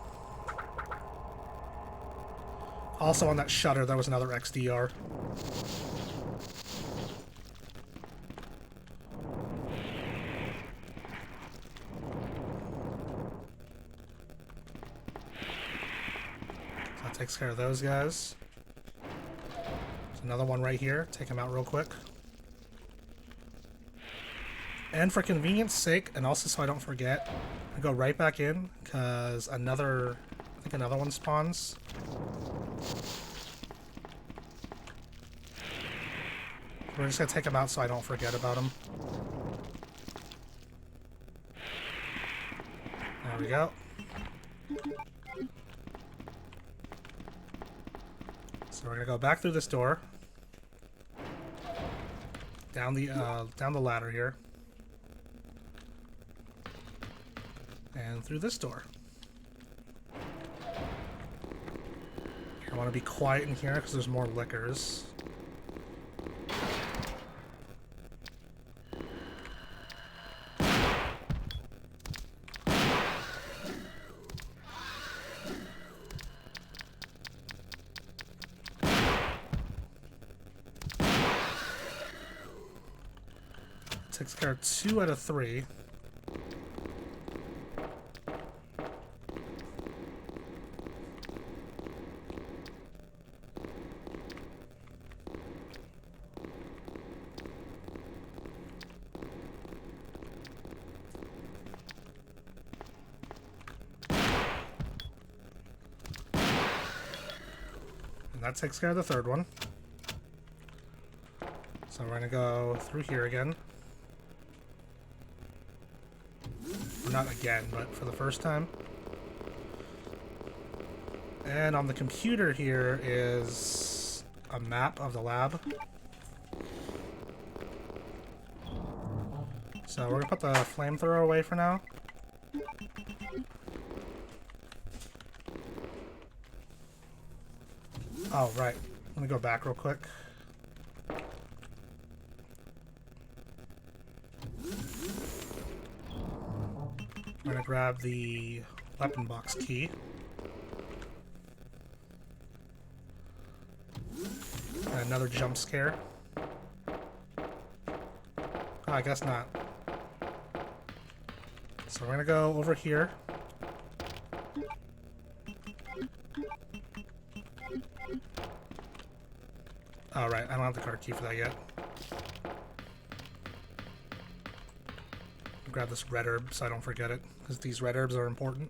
Also on that shutter there was another XDR. So that takes care of those guys. There's another one right here. Take him out real quick. And for convenience sake, and also so I don't forget, I go right back in, because I think another one spawns. We're just going to take him out so I don't forget about him. There we go. So we're going to go back through this door. Down the ladder here. And through this door. I want to be quiet in here because there's more lickers. Takes care of 2 out of 3. And that takes care of the 3rd one. So we're going to go through here again. Not again, but for the first time. And on the computer here is a map of the lab. So we're going to put the flamethrower away for now. Oh, right. Let me go back real quick. I'm gonna grab the weapon box key. And another jump scare. Oh, I guess not. So we're gonna go over here. Oh, right, I don't have the card key for that yet. Grab this red herb so I don't forget it, because these red herbs are important.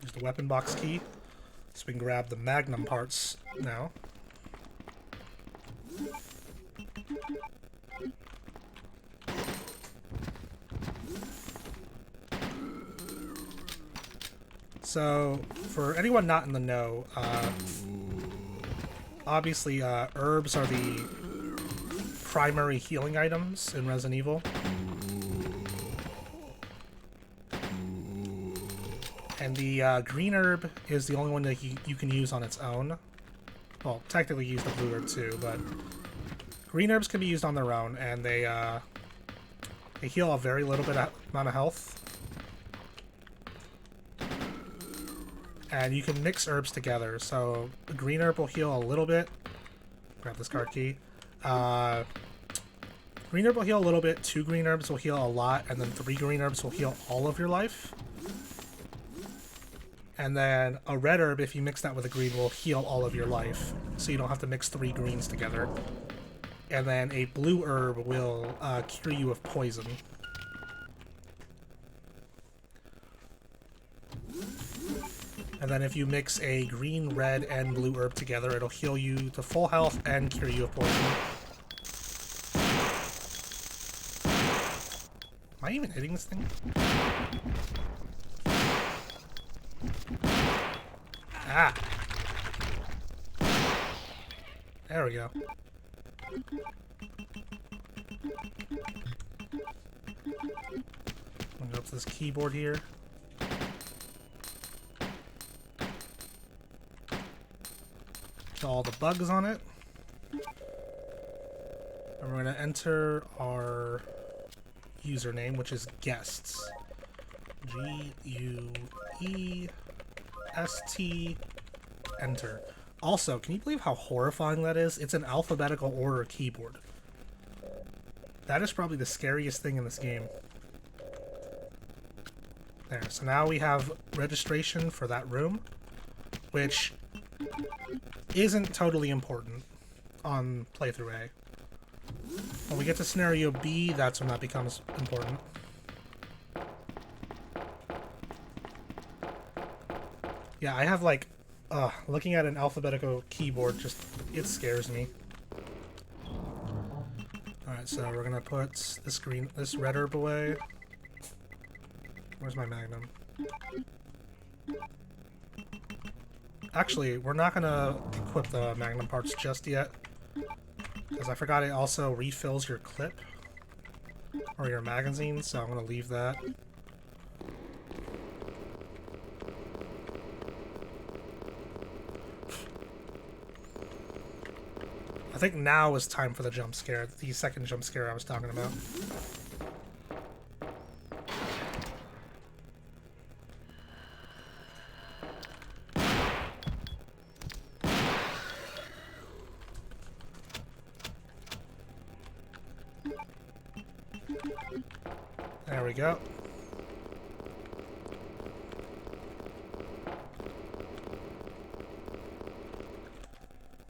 There's the weapon box key, so we can grab the magnum parts now. So, for anyone not in the know, obviously herbs are the primary healing items in Resident Evil. And the green herb is the only one that you can use on its own. Well, technically use the blue herb too, but green herbs can be used on their own, and they heal a very little bit amount of health. And you can mix herbs together, so the green herb will heal a little bit. Grab this card key. Green herb will heal a little bit, 2 green herbs will heal a lot, and then 3 green herbs will heal all of your life. And then a red herb, if you mix that with a green, will heal all of your life, so you don't have to mix 3 greens together. And then a blue herb will cure you of poison. And then if you mix a green, red, and blue herb together, it'll heal you to full health and cure you of poison. I even hitting this thing? Ah! There we go. I'm gonna go up to this keyboard here. Kill all the bugs on it. And we're gonna enter our username, which is guests. G-U-E-S-T, enter. Also, can you believe how horrifying that is? It's an alphabetical order keyboard. That is probably the scariest thing in this game. There, so now we have registration for that room, which isn't totally important on playthrough A. When we get to scenario B, that's when that becomes important. Yeah, I have like, looking at an alphabetical keyboard just, it scares me. Alright, so we're gonna put this red herb away. Where's my magnum? Actually, we're not gonna equip the magnum parts just yet, because I forgot it also refills your clip, or your magazine, so I'm gonna leave that. I think now is time for the jump scare, the second jump scare I was talking about. There we go.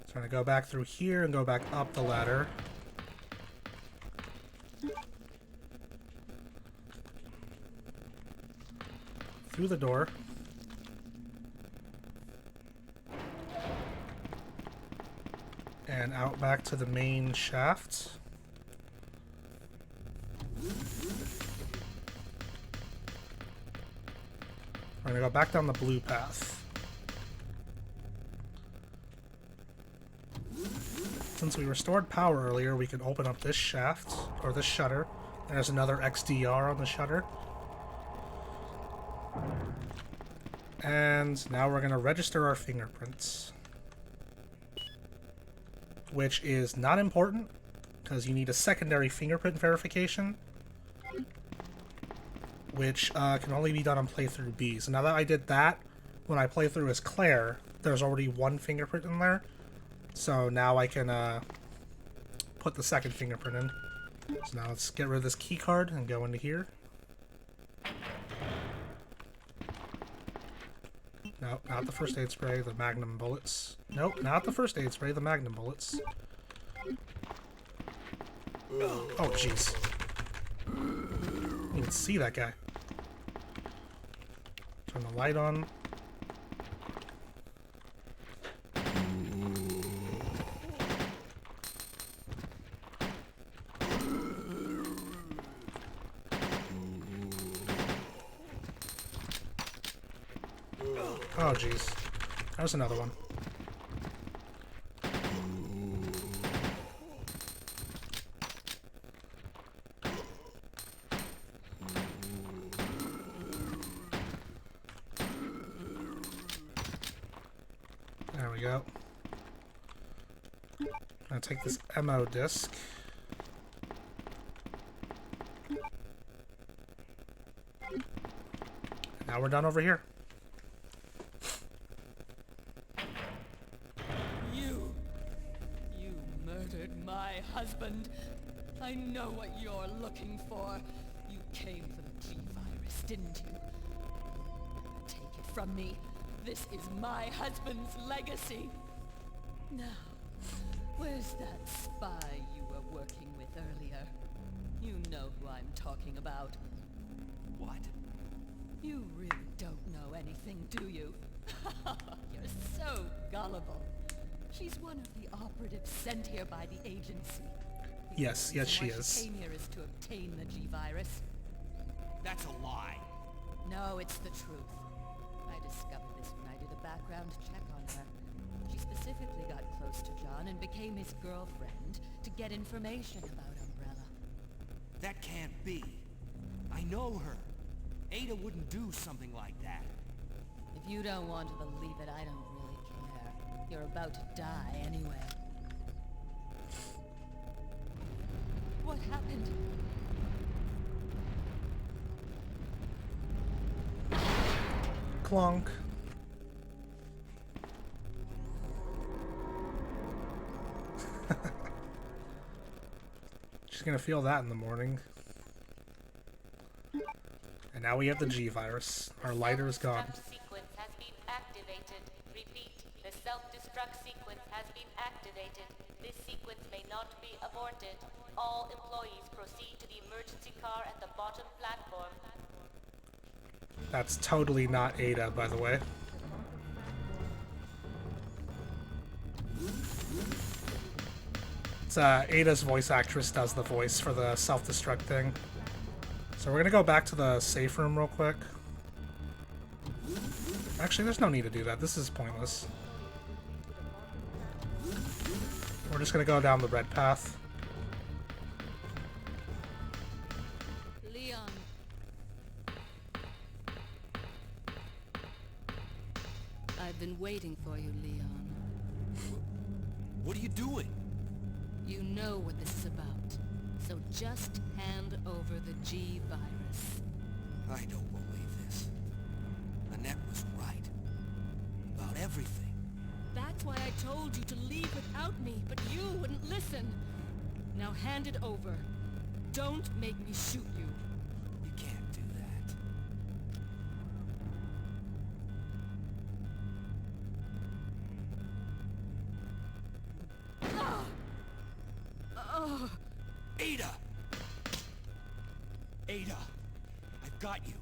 So I'm gonna go back through here and go back up the ladder. Through the door. And out back to the main shaft. We're gonna go back down the blue path. Since we restored power earlier, we can open up this shaft, or this shutter. There's another XDR on the shutter. And now we're gonna register our fingerprints. Which is not important, because you need a secondary fingerprint verification. Which can only be done on playthrough B. So now that I did that, when I play through as Claire, there's already one fingerprint in there. So now I can put the second fingerprint in. So now let's get rid of this key card and go into here. Nope, not the first aid spray, the magnum bullets. Nope, not the first aid spray, the magnum bullets. Oh, jeez. You can see that guy. Turn the light on. Oh, jeez. There's another one. There we go. I'm gonna take this ammo disc. Now we're done over here. You murdered my husband. I know what you're looking for. You came for the G-Virus, didn't you? Take it from me. This is my husband's legacy. Now, where's that spy you were working with earlier? You know who I'm talking about. What? You really don't know anything, do you? You're so gullible. She's one of the operatives sent here by the agency. Yes, yes she is. She came here is to obtain the G-Virus. That's a lie. No, it's the truth. I discovered this when I did a background check on her. She specifically got close to John and became his girlfriend to get information about Umbrella. That can't be. I know her. Ada wouldn't do something like that. If you don't want to believe it, I don't really care. You're about to die anyway. What happened? Clonk. She's gonna feel that in the morning. And now we have the G virus. Our lighter is gone. Sequence has been activated. Repeat, the self-destruct sequence has been activated. This sequence may not be aborted. All employees proceed to the emergency car at the bottom platform. That's totally not Ada, by the way. It's Ada's voice actress does the voice for the self-destruct thing. So we're gonna go back to the safe room real quick. Actually, there's no need to do that. This is pointless. We're just gonna go down the red path. Leon. I've been waiting for you, Leon. What are you doing? You know what this is about. So just hand over the G virus. I don't believe this. Annette was right. About everything. That's why I told you to leave without me, but you wouldn't listen. Now hand it over. Don't make me shoot you. You can't do that. Oh. Ada! Ada! I've got you.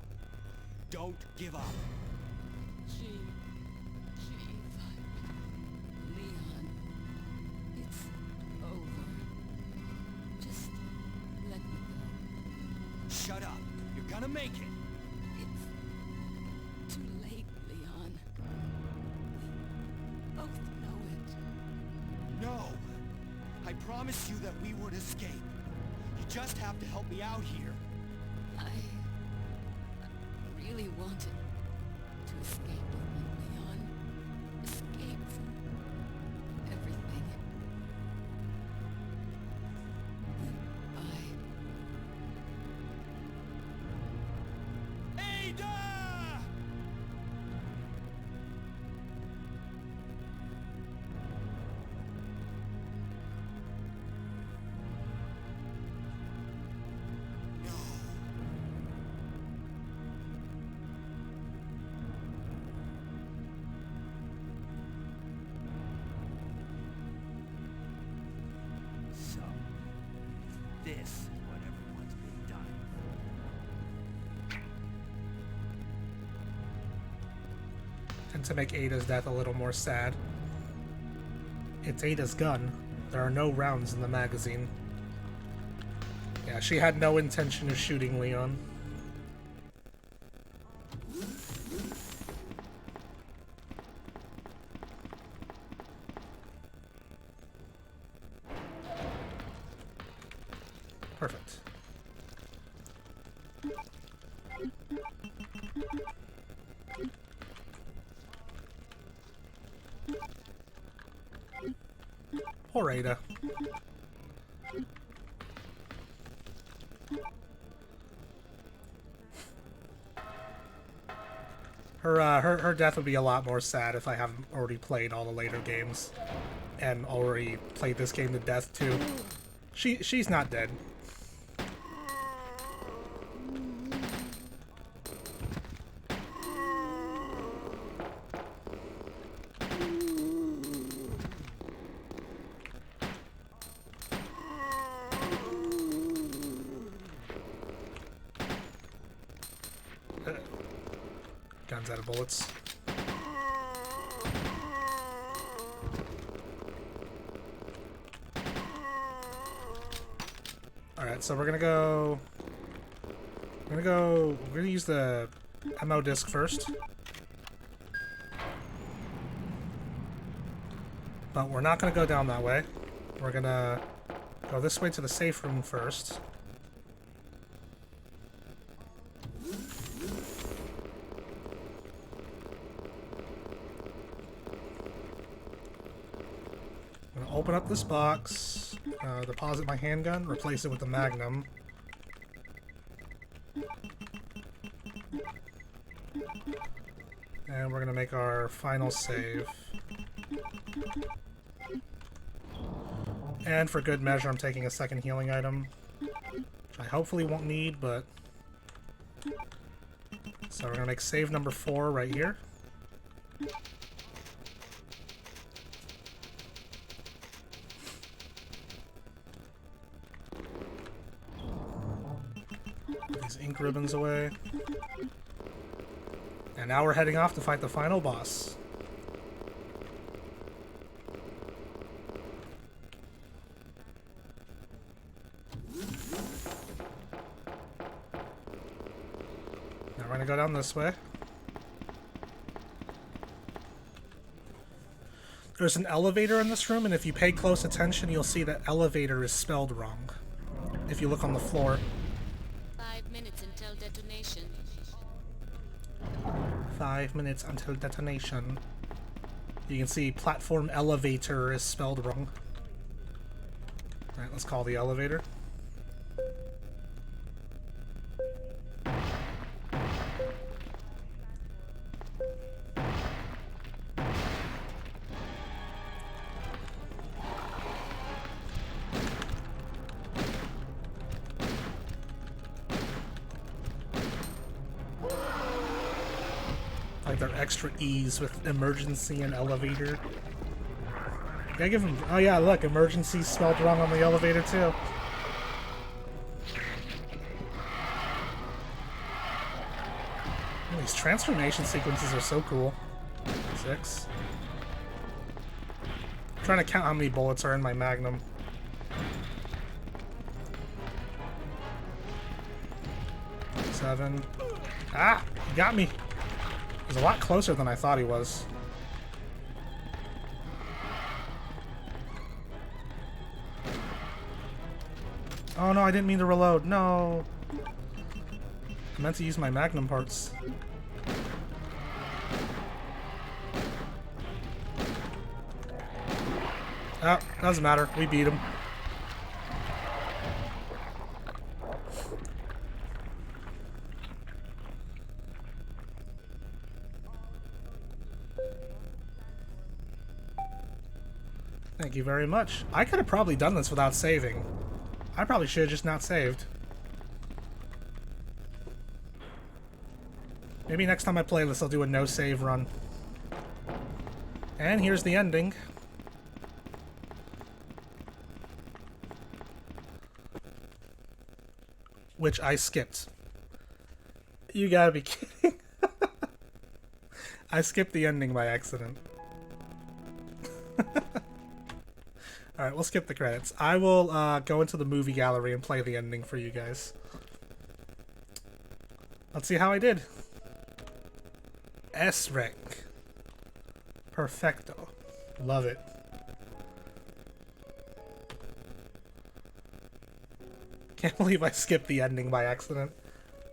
Don't give up. G. Leon. It's over. Just let me go. Shut up. You're gonna make it. It's too late, Leon. We both know it. No! I promised you that we would escape. You just have to help me out here. I really wanted to escape with you, Leon. Escape from everything. Ada! So, this is what everyone's been done. And to make Ada's death a little more sad, it's Ada's gun. There are no rounds in the magazine. Yeah, she had no intention of shooting Leon. Perfect. Poor Ada. Her death would be a lot more sad if I haven't already played all the later games and already played this game to death too. She's not dead. Guns out of bullets. Alright, so we're gonna go We're gonna use the ammo disc first. But we're not gonna go down that way. We're gonna go this way to the safe room first. I'm gonna open up this box, deposit my handgun, replace it with the Magnum. And we're gonna make our final save. And for good measure, I'm taking a second healing item, which I hopefully won't need, but... So we're gonna make save number 4 right here. Put these ink ribbons away. And now we're heading off to fight the final boss. Now we're gonna go down this way. There's an elevator in this room, and if you pay close attention, you'll see that elevator is spelled wrong. If you look on the floor. 5 minutes until detonation. 5 minutes until detonation. You can see platform elevator is spelled wrong. Alright, let's call the elevator. Like their extra ease with emergency and elevator. Did I give him... Oh yeah, look, emergency spelled wrong on the elevator too. Oh, these transformation sequences are so cool. 6. I'm trying to count how many bullets are in my Magnum. 7. Ah! He got me! He's a lot closer than I thought he was. Oh no, I didn't mean to reload. No! I meant to use my Magnum parts. Oh, doesn't matter. We beat him. Thank you very much. I could have probably done this without saving. I probably should have just not saved. Maybe next time I play this, I'll do a no-save run. And here's the ending. Which I skipped. You gotta be kidding. I skipped the ending by accident. Alright, we'll skip the credits. I will go into the movie gallery and play the ending for you guys. Let's see how I did. S rank. Perfecto. Love it. Can't believe I skipped the ending by accident.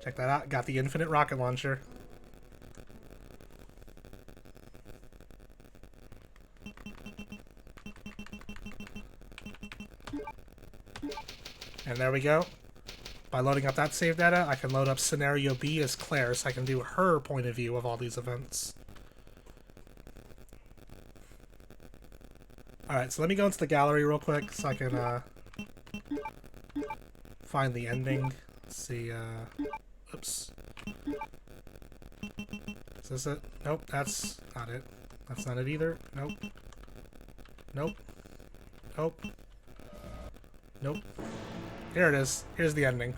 Check that out. Got the infinite rocket launcher. And there we go. By loading up that save data, I can load up Scenario B as Claire, so I can do her point of view of all these events. Alright, so let me go into the gallery real quick, so I can, find the ending. Let's see, oops. Is this it? Nope, that's not it. That's not it either. Nope. Nope. Nope. Nope. Here it is. Here's the ending.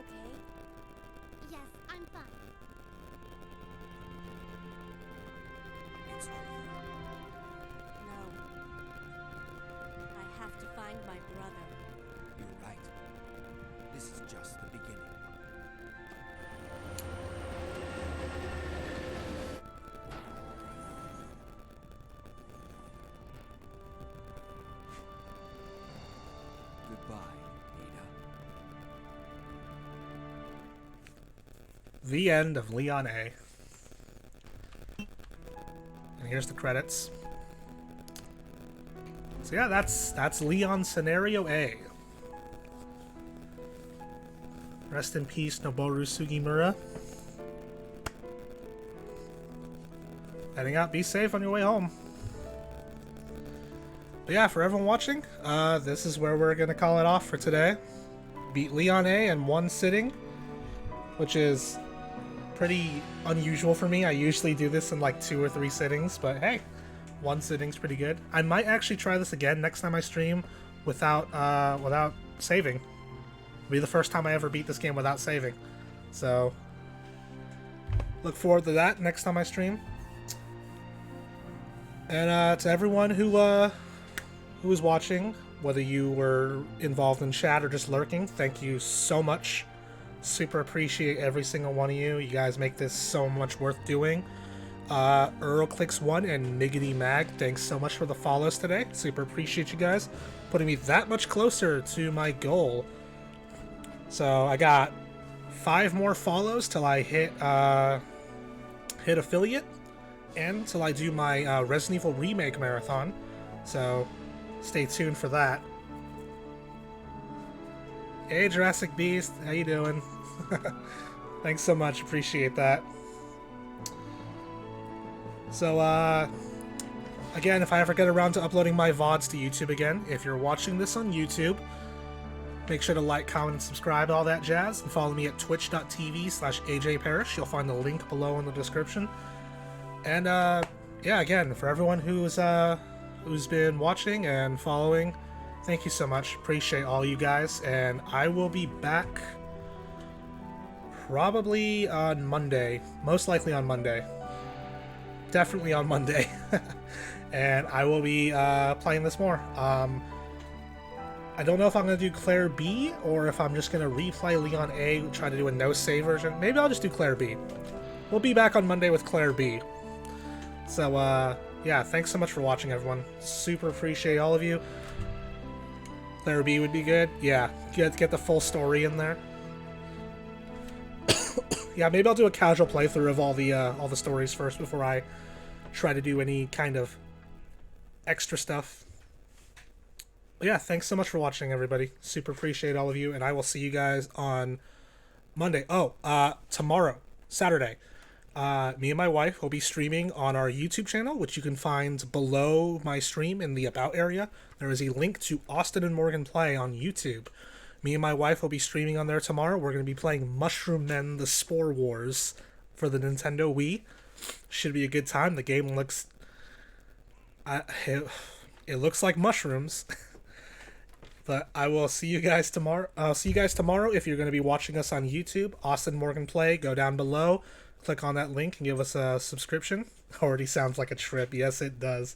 okay? Yes, I'm fine. It's over. No. I have to find my brother. You're right. This is just the beginning. Goodbye, Ada. The end of Leon A. And here's the credits. So yeah, that's Leon Scenario A. Rest in peace, Noboru Sugimura. Heading out, be safe on your way home. But yeah, for everyone watching, this is where we're gonna call it off for today. Beat Leon A in one sitting, which is pretty unusual for me. I usually do this in like 2 or 3 sittings, but hey, one sitting's pretty good. I might actually try this again next time I stream without saving. It'll be the first time I ever beat this game without saving. So look forward to that next time I stream. And to everyone who was watching, whether you were involved in chat or just lurking, thank you so much. Super appreciate every single one of you. You guys make this so much worth doing. EarlClicks1 and Niggity Mag, thanks so much for the follows today. Super appreciate you guys putting me that much closer to my goal. So I got 5 more follows till I hit affiliate, and till I do my Resident Evil Remake Marathon. So stay tuned for that. Hey Jurassic Beast, how you doing? Thanks so much, appreciate that. So again, if I ever get around to uploading my VODs to YouTube again, if you're watching this on YouTube, make sure to like, comment, and subscribe, all that jazz, and follow me at twitch.tv/AJParish. You'll find the link below in the description. And yeah, again, for everyone who's been watching and following, thank you so much. Appreciate all you guys, and I will be back probably on Monday. Most likely on Monday. Definitely on Monday. And I will be playing this more. I don't know if I'm going to do Claire B, or if I'm just going to replay Leon A, try to do a no-save version. Maybe I'll just do Claire B. We'll be back on Monday with Claire B. So, yeah, thanks so much for watching, everyone. Super appreciate all of you. Claire B would be good. Yeah, get the full story in there. Yeah, maybe I'll do a casual playthrough of all the stories first before I try to do any kind of extra stuff. But yeah, thanks so much for watching, everybody. Super appreciate all of you, and I will see you guys on Monday. Oh, tomorrow, Saturday. Me and my wife will be streaming on our YouTube channel, which you can find below my stream in the About area. There is a link to Austin and Morgan Play on YouTube. Me and my wife will be streaming on there tomorrow. We're going to be playing Mushroom Men: The Spore Wars for the Nintendo Wii. Should be a good time. The game looks... it looks like mushrooms. But I will see you guys tomorrow. I'll see you guys tomorrow if you're going to be watching us on YouTube. Austin Morgan Play. Go down below. Click on that link and give us a subscription. Already sounds like a trip. Yes, it does.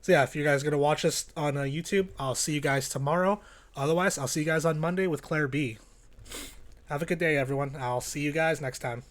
So yeah, if you guys are going to watch us on YouTube, I'll see you guys tomorrow. Otherwise, I'll see you guys on Monday with Claire B. Have a good day, everyone. I'll see you guys next time.